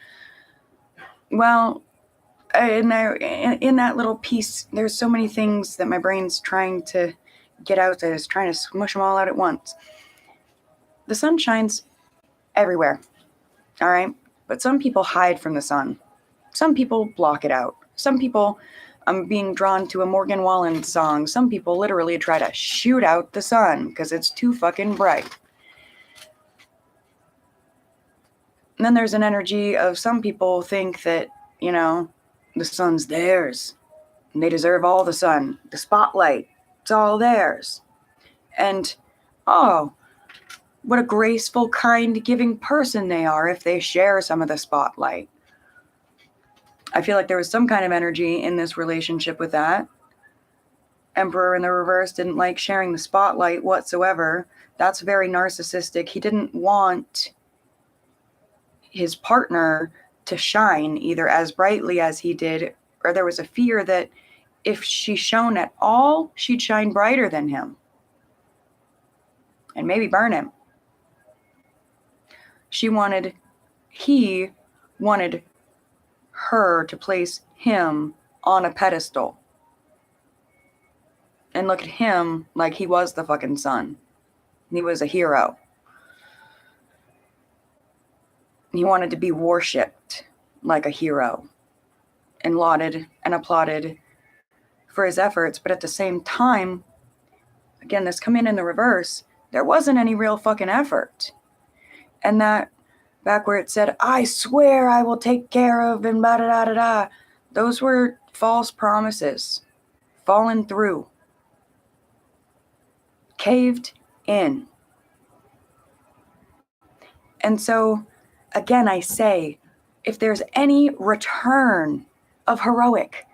Well, in that little piece, there's so many things that my brain's trying to get out that is trying to smush them all out at once. The sun shines everywhere, all right? But some people hide from the sun. Some people block it out. Some people, I'm being drawn to a Morgan Wallen song. Some people literally try to shoot out the sun because it's too fucking bright. And then there's an energy of some people think that, the sun's theirs. And they deserve all the sun. The spotlight, it's all theirs. And, oh, what a graceful, kind, giving person they are if they share some of the spotlight. I feel like there was some kind of energy in this relationship with that. Emperor in the reverse didn't like sharing the spotlight whatsoever. That's very narcissistic. He didn't want his partner to shine either as brightly as he did, or there was a fear that if she shone at all, she'd shine brighter than him and maybe burn him. He wanted her to place him on a pedestal and look at him like he was the fucking sun. He was a hero. He wanted to be worshipped like a hero and lauded and applauded for his efforts. But at the same time, again, this come in the reverse, there wasn't any real fucking effort. And that back where it said, I swear I will take care of and da-da-da-da-da, those were false promises, fallen through, caved in. And so, again, I say, if there's any return of heroic,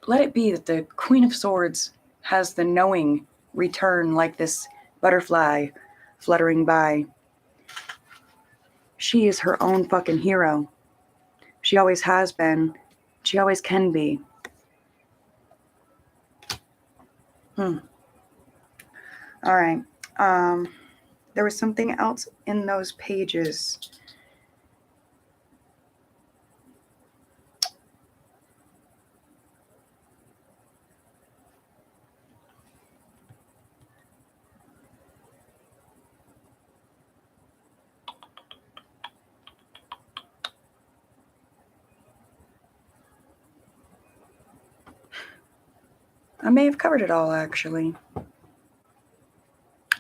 let it be that the Queen of Swords has the knowing return like this butterfly fluttering by. She is her own fucking hero. She always has been. She always can be. All right. There was something else in those pages. I may have covered it all, actually.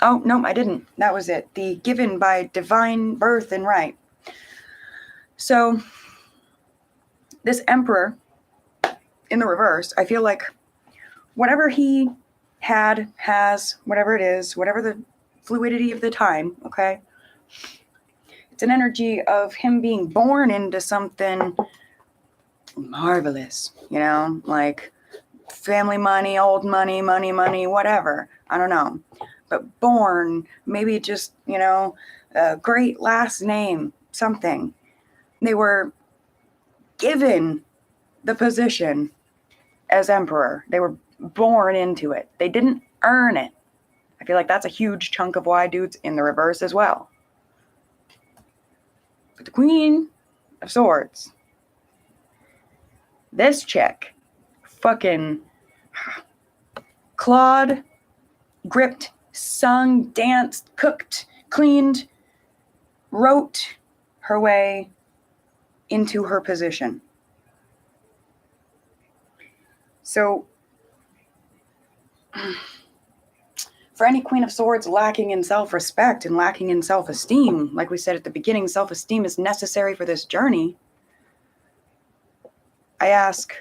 Oh, no, I didn't. That was it. The given by divine birth and right. So, this emperor in the reverse, I feel like whatever he has, whatever it is, whatever the fluidity of the time, okay? It's an energy of him being born into something marvelous, you know, like family money, old money, money, whatever. I don't know. But born, maybe just, you know, a great last name, something. They were given the position as emperor. They were born into it. They didn't earn it. I feel like that's a huge chunk of why dude's in the reverse as well. But the Queen of Swords, this chick, fucking clawed, gripped, sung, danced, cooked, cleaned, wrote her way into her position. So, for any Queen of Swords lacking in self-respect and lacking in self-esteem, like we said at the beginning, self-esteem is necessary for this journey. I ask,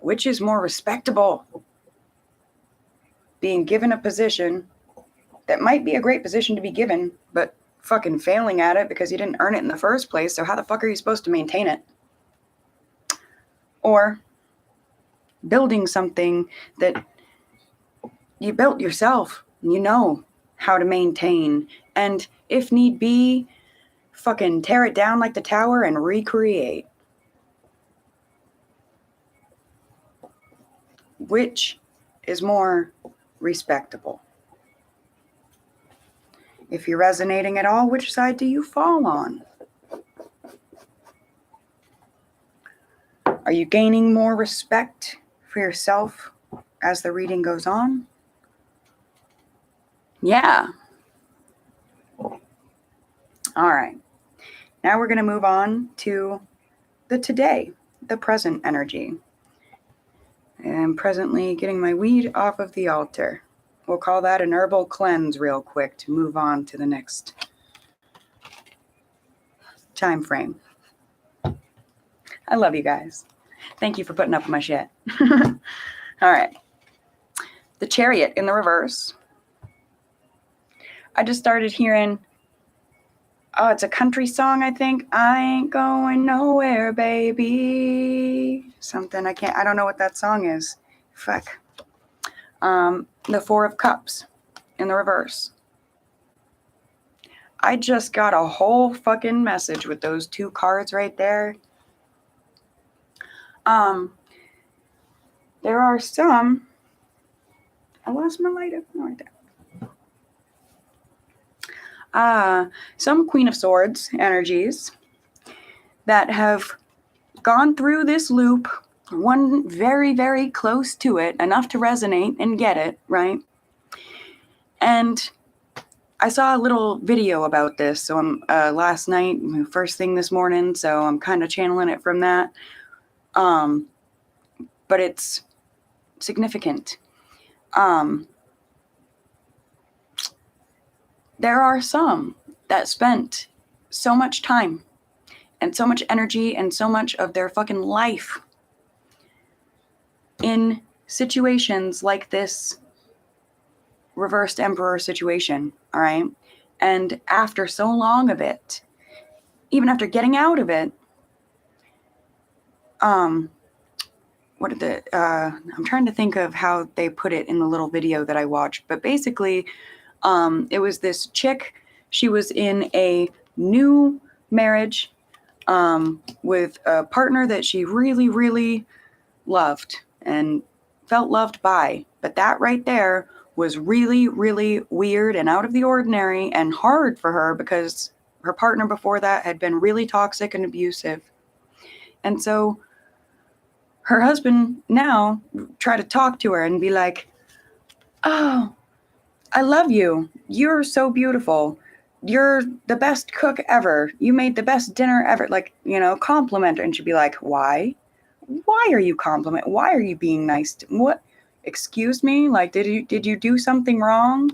which is more respectable? Being given a position that might be a great position to be given, but fucking failing at it because you didn't earn it in the first place, so how the fuck are you supposed to maintain it? Or building something that you built yourself, you know how to maintain, and if need be, fucking tear it down like the tower and recreate. Which is more respectable? If you're resonating at all, which side do you fall on? Are you gaining more respect for yourself as the reading goes on? Yeah. All right. Now we're going to move on to the today, the present energy. I'm presently getting my weed off of the altar. We'll call that an herbal cleanse real quick to move on to the next time frame. I love you guys. Thank you for putting up with my shit. All right. The Chariot in the reverse. I just started hearing, oh, it's a country song, I think. I ain't going nowhere, baby. Something I don't know what that song is. Fuck. The Four of Cups in the reverse. I just got a whole fucking message with those two cards right there. There are some. I lost my lighter. Right there. Some Queen of Swords energies that have gone through this loop, one very, very close to it, enough to resonate and get it, right? And I saw a little video about this, so I'm last night, first thing this morning, so I'm kind of channeling it from that. But it's significant. There are some that spent so much time and so much energy and so much of their fucking life in situations like this reversed emperor situation, all right? And after so long of it, even after getting out of it, I'm trying to think of how they put it in the little video that I watched, but basically, it was this chick. She was in a new marriage with a partner that she really, really loved and felt loved by. But that right there was really, really weird and out of the ordinary and hard for her because her partner before that had been really toxic and abusive. And so her husband now tried to talk to her and be like, oh, I love you. You're so beautiful. You're the best cook ever. You made the best dinner ever. Like, compliment her. And she'd be like, why? Why are you complimenting? Why are you being nice to what? Excuse me? Like, did you do something wrong?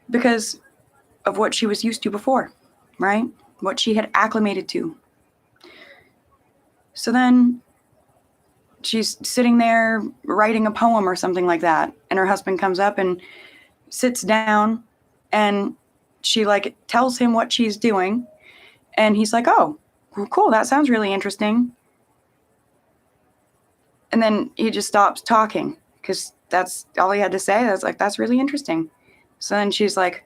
Because of what she was used to before, right? What she had acclimated to. So then she's sitting there writing a poem or something like that, and her husband comes up and sits down, and she like tells him what she's doing, and he's like, oh, cool, that sounds really interesting. And then he just stops talking because that's all he had to say. I was like, that's really interesting. So then she's like,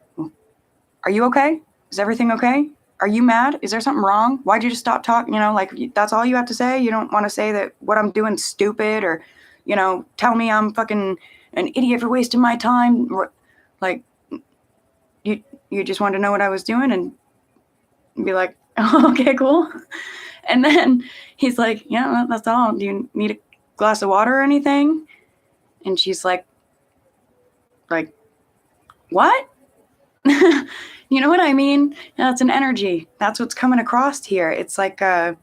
are you okay? Is everything okay? Are you mad? Is there something wrong? Why'd you just stop talking? You know, like, that's all you have to say? You don't want to say that what I'm doing is stupid, or, you know, tell me I'm fucking an idiot for wasting my time? Like, you just wanted to know what I was doing and be like, oh, okay, cool. And then he's like, yeah, that's all. Do you need a glass of water or anything? And she's like, what? You know what I mean? That's an energy. That's what's coming across here. It's like, yeah,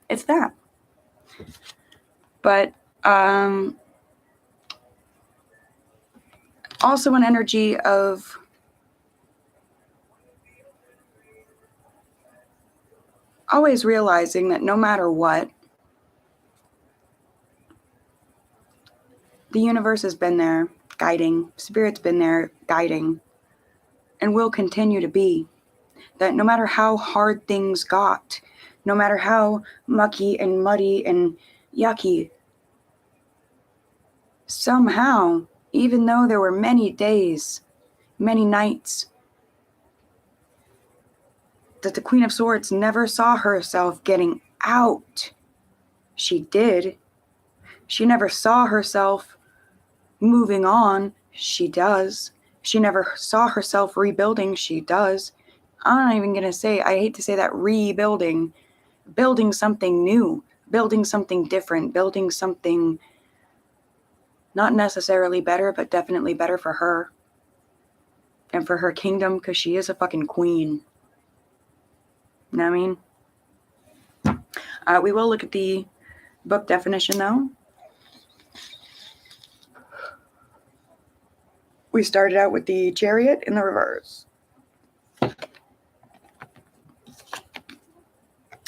it's that. But also an energy of always realizing that no matter what, the universe has been there guiding, Spirit's been there guiding, and will continue to be. That no matter how hard things got, no matter how mucky and muddy and yucky, somehow, even though there were many days, many nights, that the Queen of Swords never saw herself getting out. She did. She never saw herself moving on. She does. She never saw herself rebuilding. She does. I'm not even going to say, I hate to say that, rebuilding. Building something new. Building something different. Building something not necessarily better, but definitely better for her. And for her kingdom, because she is a fucking queen. You know what I mean? We will look at the book definition, though. We started out with the Chariot in the reverse.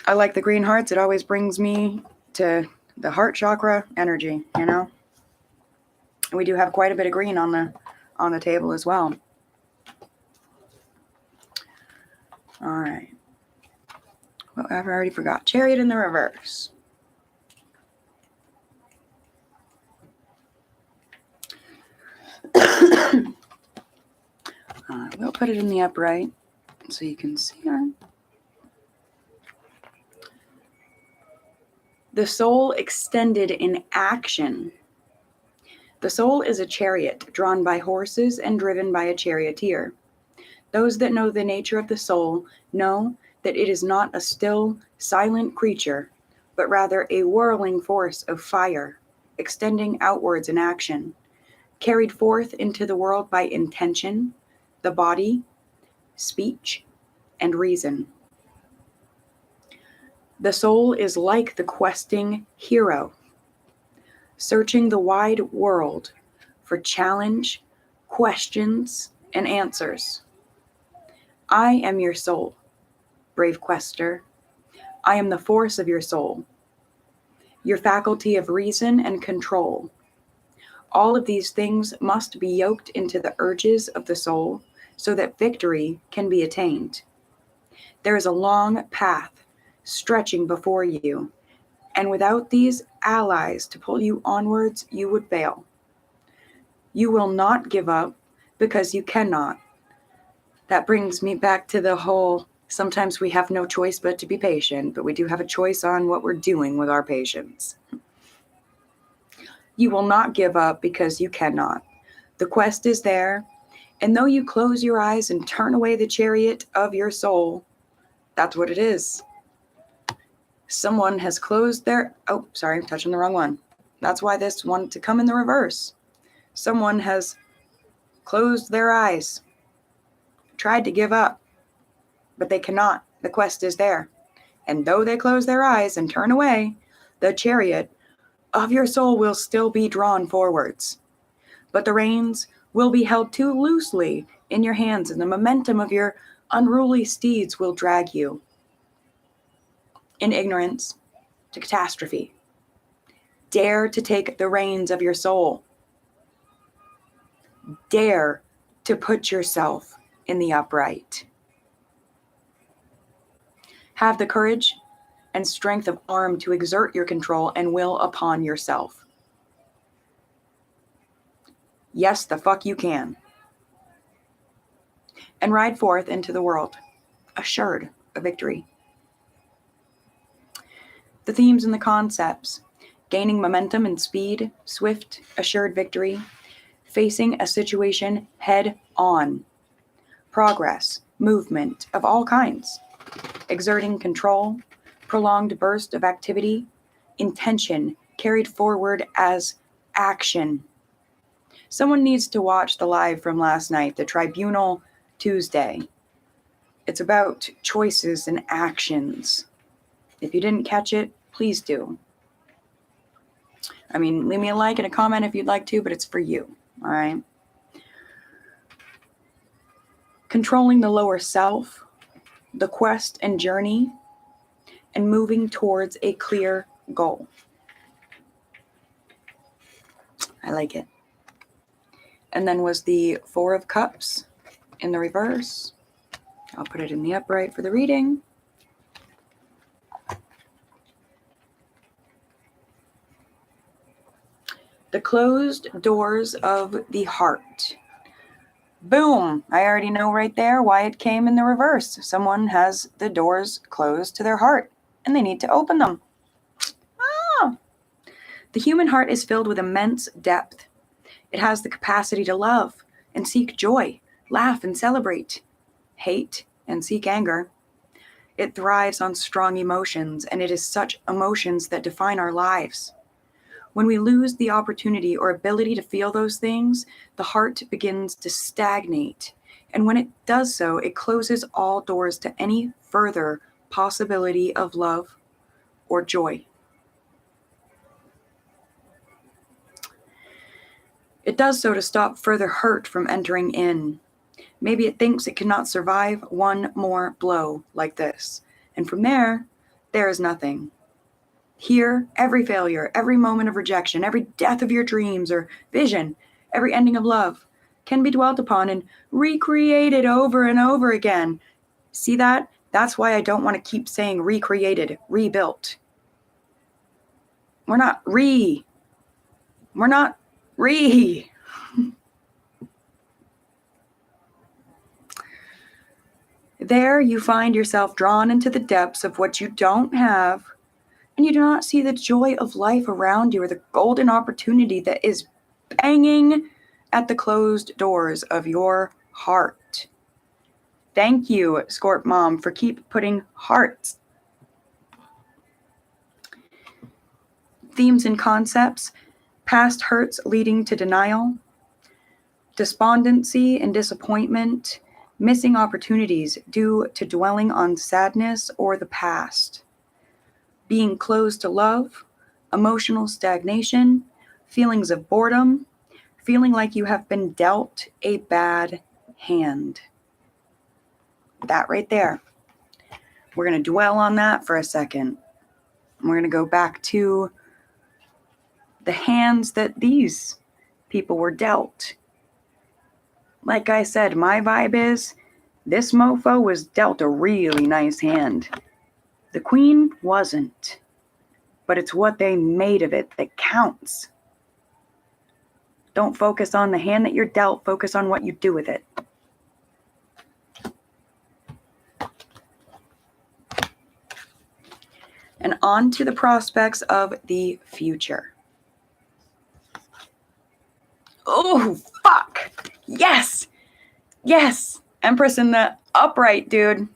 I like the green hearts. It always brings me to the heart chakra energy, you know? And we do have quite a bit of green on the table as well. All right. Well, I've already forgot. Chariot in the reverse. We'll put it in the upright so you can see her. The soul extended in action. The soul is a chariot drawn by horses and driven by a charioteer. Those that know the nature of the soul know that it is not a still, silent creature, but rather a whirling force of fire, extending outwards in action, carried forth into the world by intention, the body, speech, and reason. The soul is like the questing hero, searching the wide world for challenge, questions, and answers. I am your soul, brave quester. I am the force of your soul, your faculty of reason and control. All of these things must be yoked into the urges of the soul so that victory can be attained. There is a long path stretching before you, and without these allies to pull you onwards, you would fail. You will not give up because you cannot. That brings me back to the whole, sometimes we have no choice but to be patient, but we do have a choice on what we're doing with our patience. You will not give up because you cannot. The quest is there, and though you close your eyes and turn away the chariot of your soul, that's what it is. Someone has closed their... Oh, sorry, I'm touching the wrong one. That's why this wanted to come in the reverse. Someone has closed their eyes, tried to give up, but they cannot. The quest is there. And though they close their eyes and turn away, the chariot of your soul will still be drawn forwards. But the reins will be held too loosely in your hands, and the momentum of your unruly steeds will drag you. in ignorance to catastrophe. Dare to take the reins of your soul. Dare to put yourself in the upright. Have the courage and strength of arm to exert your control and will upon yourself. Yes, the fuck you can. And ride forth into the world, assured of victory. The themes and the concepts: gaining momentum and speed, swift, assured victory, facing a situation head on, progress, movement of all kinds, exerting control, prolonged burst of activity, intention carried forward as action. Someone needs to watch the live from last night, the Tribunal Tuesday. It's about choices and actions. If you didn't catch it, please do. I mean, leave me a like and a comment if you'd like to, but it's for you, all right? Controlling the lower self, the quest and journey, and moving towards a clear goal. I like it. And then was the Four of Cups in the reverse. I'll put it in the upright for the reading. The closed doors of the heart. Boom! I already know right there why it came in the reverse. Someone has the doors closed to their heart and they need to open them. Ah! The human heart is filled with immense depth. It has the capacity to love and seek joy, laugh and celebrate, hate and seek anger. It thrives on strong emotions, and it is such emotions that define our lives. When we lose the opportunity or ability to feel those things, the heart begins to stagnate. And when it does so, it closes all doors to any further possibility of love or joy. It does so to stop further hurt from entering in. Maybe it thinks it cannot survive one more blow like this. And from there is nothing. Here, every failure, every moment of rejection, every death of your dreams or vision, every ending of love can be dwelt upon and recreated over and over again. See that? That's why I don't want to keep saying recreated, rebuilt. We're not re. There you find yourself drawn into the depths of what you don't have, and you do not see the joy of life around you or the golden opportunity that is banging at the closed doors of your heart. Thank you, Scorp Mom, for keep putting hearts. Themes and concepts: past hurts leading to denial, despondency and disappointment, missing opportunities due to dwelling on sadness or the past, being closed to love, emotional stagnation, feelings of boredom, feeling like you have been dealt a bad hand. That right there. We're going to dwell on that for a second. We're going to go back to the hands that these people were dealt. Like I said, my vibe is this mofo was dealt a really nice hand. The queen wasn't, but it's what they made of it that counts. Don't focus on the hand that you're dealt, focus on what you do with it. And on to the prospects of the future. Oh, fuck. Yes. Yes. Empress in the upright, dude.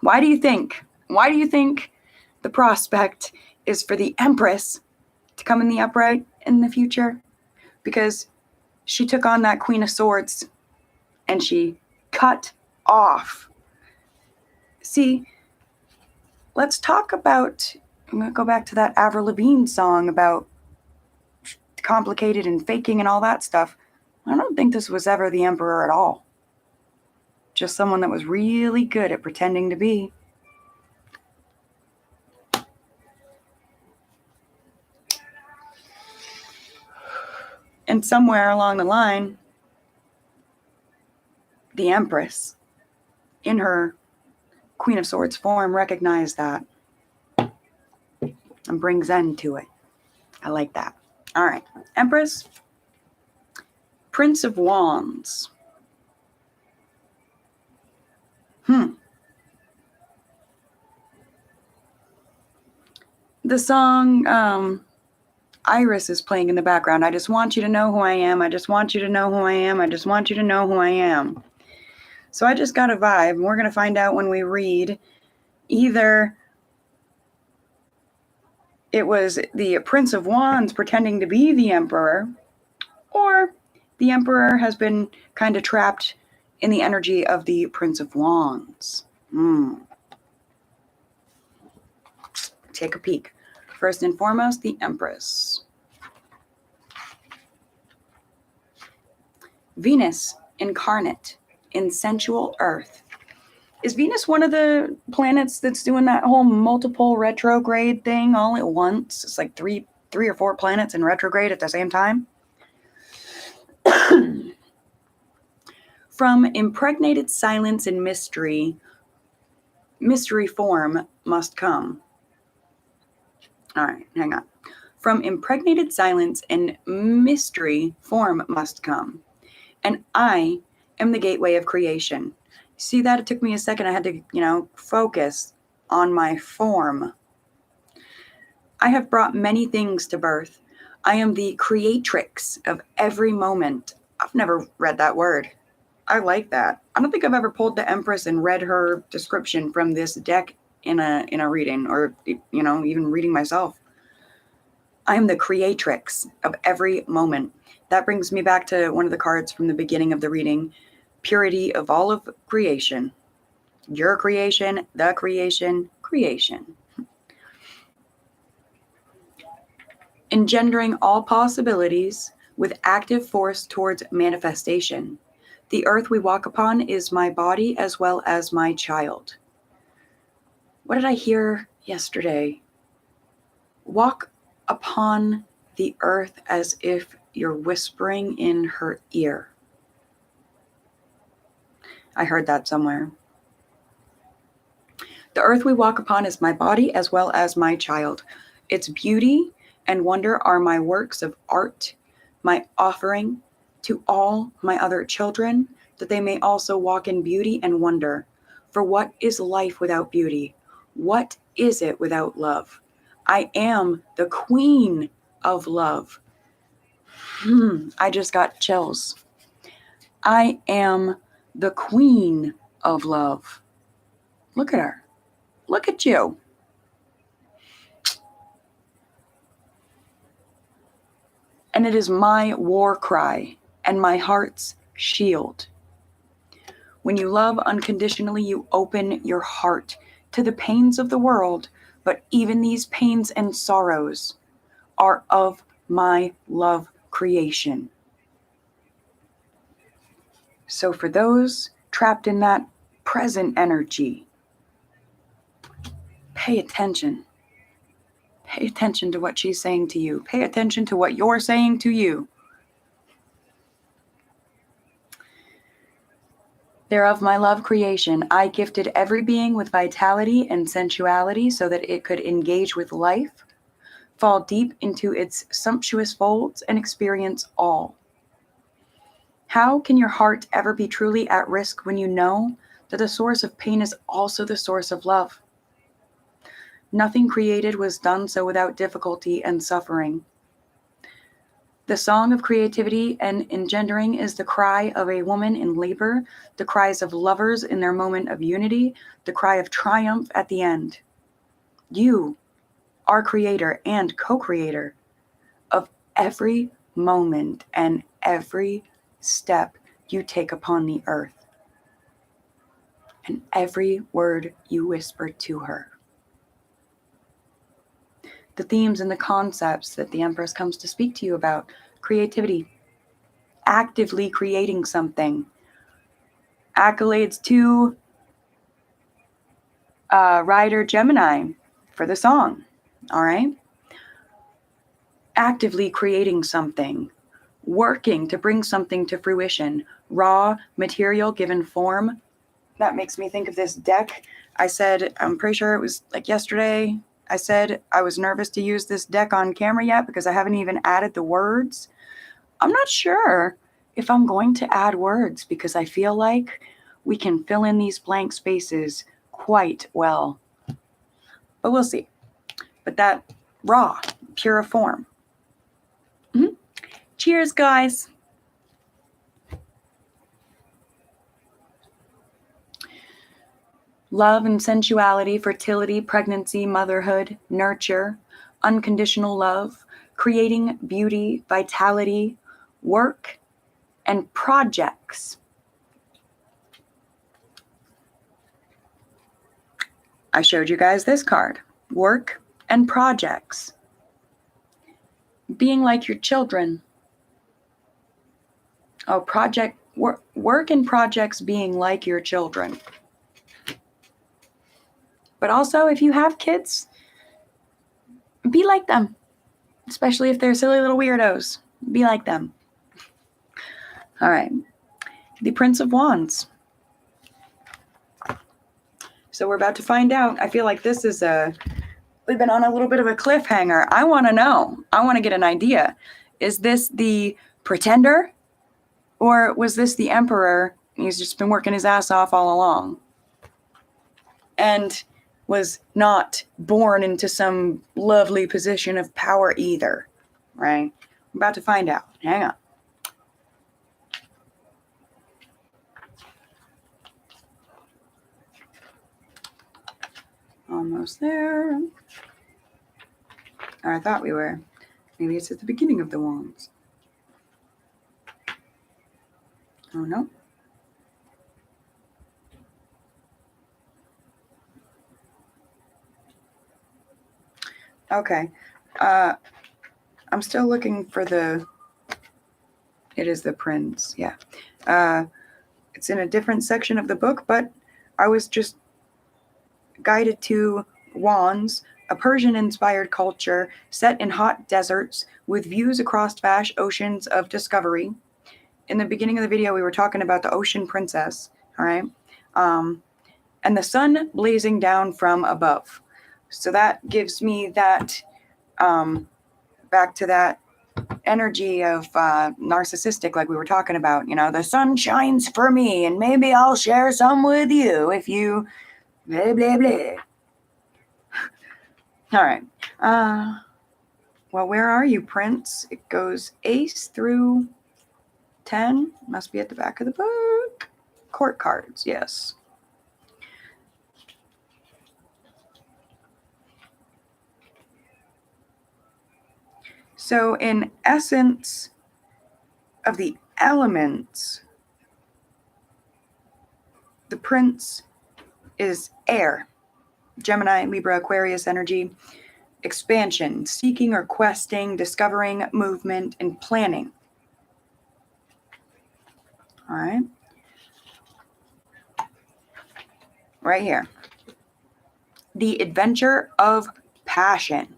Why do you think the prospect is for the Empress to come in the upright in the future? Because she took on that Queen of Swords and she cut off. See, let's talk about, I'm going to go back to that Avril Lavigne song about complicated and faking and all that stuff. I don't think this was ever the Emperor at all. Just someone that was really good at pretending to be. And somewhere along the line, the Empress, in her Queen of Swords form, recognized that and brings end to it. I like that. All right. Empress, Prince of Wands. The song Iris is playing in the background. I just want you to know who I am. I just want you to know who I am. I just want you to know who I am. So I just got a vibe, and we're going to find out when we read. Either it was the Prince of Wands pretending to be the Emperor, or the Emperor has been kind of trapped in the energy of the Prince of Wands. Take a peek. First and foremost, the Empress. Venus incarnate in sensual earth. Is Venus one of the planets that's doing that whole multiple retrograde thing all at once? It's like three or four planets in retrograde at the same time. From impregnated silence and mystery form must come. All right, hang on. From impregnated silence and mystery form must come. And I am the gateway of creation. See that? It took me a second. I had to, focus on my form. I have brought many things to birth. I am the creatrix of every moment. I've never read that word. I like that. I don't think I've ever pulled the Empress and read her description from this deck in a reading, or, even reading myself. I am the creatrix of every moment. That brings me back to one of the cards from the beginning of the reading. Purity of all of creation. Your creation, the creation, creation. Engendering all possibilities with active force towards manifestation. The earth we walk upon is my body as well as my child. What did I hear yesterday? Walk upon the earth as if you're whispering in her ear. I heard that somewhere. The earth we walk upon is my body as well as my child. Its beauty and wonder are my works of art, my offering to all my other children, that they may also walk in beauty and wonder. For what is life without beauty? What is it without love? I am the queen of love. I just got chills. I am the queen of love. Look at her. Look at you. And it is my war cry and my heart's shield. When you love unconditionally, you open your heart to the pains of the world, but even these pains and sorrows are of my love creation. So for those trapped in that present energy, pay attention. Pay attention to what she's saying to you. Pay attention to what you're saying to you. They're of my love creation. I gifted every being with vitality and sensuality so that it could engage with life, fall deep into its sumptuous folds, and experience all. How can your heart ever be truly at risk when you know that the source of pain is also the source of love? Nothing created was done so without difficulty and suffering. The song of creativity and engendering is the cry of a woman in labor, the cries of lovers in their moment of unity, the cry of triumph at the end. You are creator and co-creator of every moment and every step you take upon the earth, and every word you whisper to her. The themes and the concepts that the Empress comes to speak to you about: creativity, actively creating something. Accolades to Rider Gemini for the song. All right. Actively creating something. working to bring something to fruition, raw material given form. That makes me think of this deck. I said, I'm pretty sure it was like yesterday, I said I was nervous to use this deck on camera yet because I haven't even added the words. I'm not sure if I'm going to add words because I feel like we can fill in these blank spaces quite well. But we'll see. But that raw, pure form. Mm-hmm. Cheers, guys. Love and sensuality, fertility, pregnancy, motherhood, nurture, unconditional love, creating beauty, vitality, work, and projects. I showed you guys this card, work and projects. Being like your children. Oh, work and projects being like your children. But also, if you have kids, be like them, especially if they're silly little weirdos. Be like them. All right. The Prince of Wands. So we're about to find out. I feel like this is we've been on a little bit of a cliffhanger. I want to know. I want to get an idea. Is this the Pretender? Or was this the Emperor? He's just been working his ass off all along. And was not born into some lovely position of power either, right? I'm about to find out. Hang on. Almost there. Or I thought we were. Maybe it's at the beginning of the wands. Oh, no. Okay. I'm still looking for it is the Prince, yeah. It's in a different section of the book, but I was just guided to Wands, a Persian-inspired culture set in hot deserts with views across vast oceans of discovery. In the beginning of the video, we were talking about the Ocean Princess, all right? And the sun blazing down from above. So that gives me that, back to that energy of narcissistic, like we were talking about. You know, the sun shines for me, and maybe I'll share some with you if you blah, blah, blah. All right. Well, where are you, Prince? It goes ace through 10. Must be at the back of the book. Court cards, yes. So in essence of the elements, the Prince is air, Gemini, Libra, Aquarius energy, expansion, seeking or questing, discovering, movement, and planning. All right. Right here. The adventure of passion.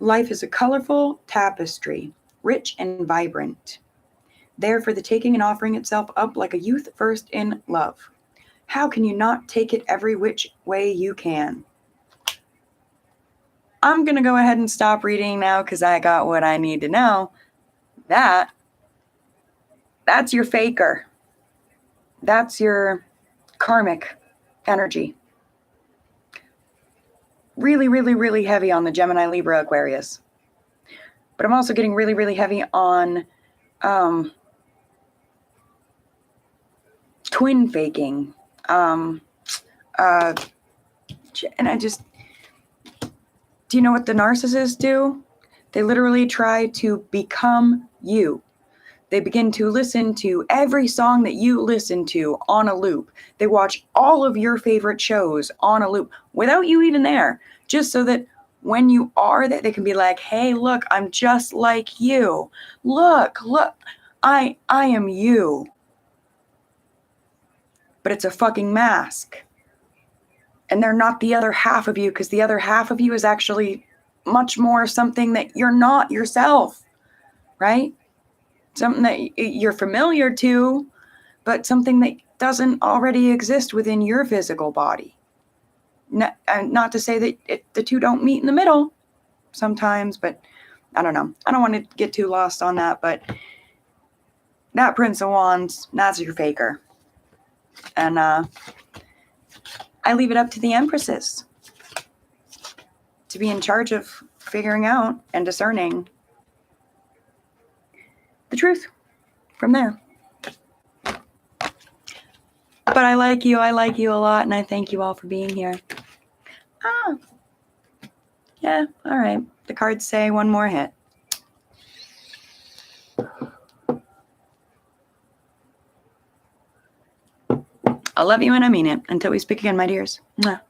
Life is a colorful tapestry, rich and vibrant, there for the taking and offering itself up like a youth first in love. How can you not take it every which way you can? I'm going to go ahead and stop reading now because I got what I need to know. That's your faker. That's your karmic energy. Really, really, really heavy on the Gemini, Libra, Aquarius. But I'm also getting really, really heavy on twin faking. And I just... Do you know what the narcissists do? They literally try to become you. They begin to listen to every song that you listen to on a loop. They watch all of your favorite shows on a loop without you even there, just so that when you are there, they can be like, hey, look, I'm just like you. Look, I am you. But it's a fucking mask. And they're not the other half of you, because the other half of you is actually much more something that you're not yourself. right? Something that you're familiar to, but something that doesn't already exist within your physical body. Not to say that the two don't meet in the middle sometimes, but I don't know. I don't want to get too lost on that, but that Prince of Wands, that's your faker. And I leave it up to the Empresses to be in charge of figuring out and discerning the truth from there. But I like you a lot, and I thank you all for being here. Yeah, all right. The cards say one more hit. I love you and I mean it. Until we speak again, my dears. Mwah.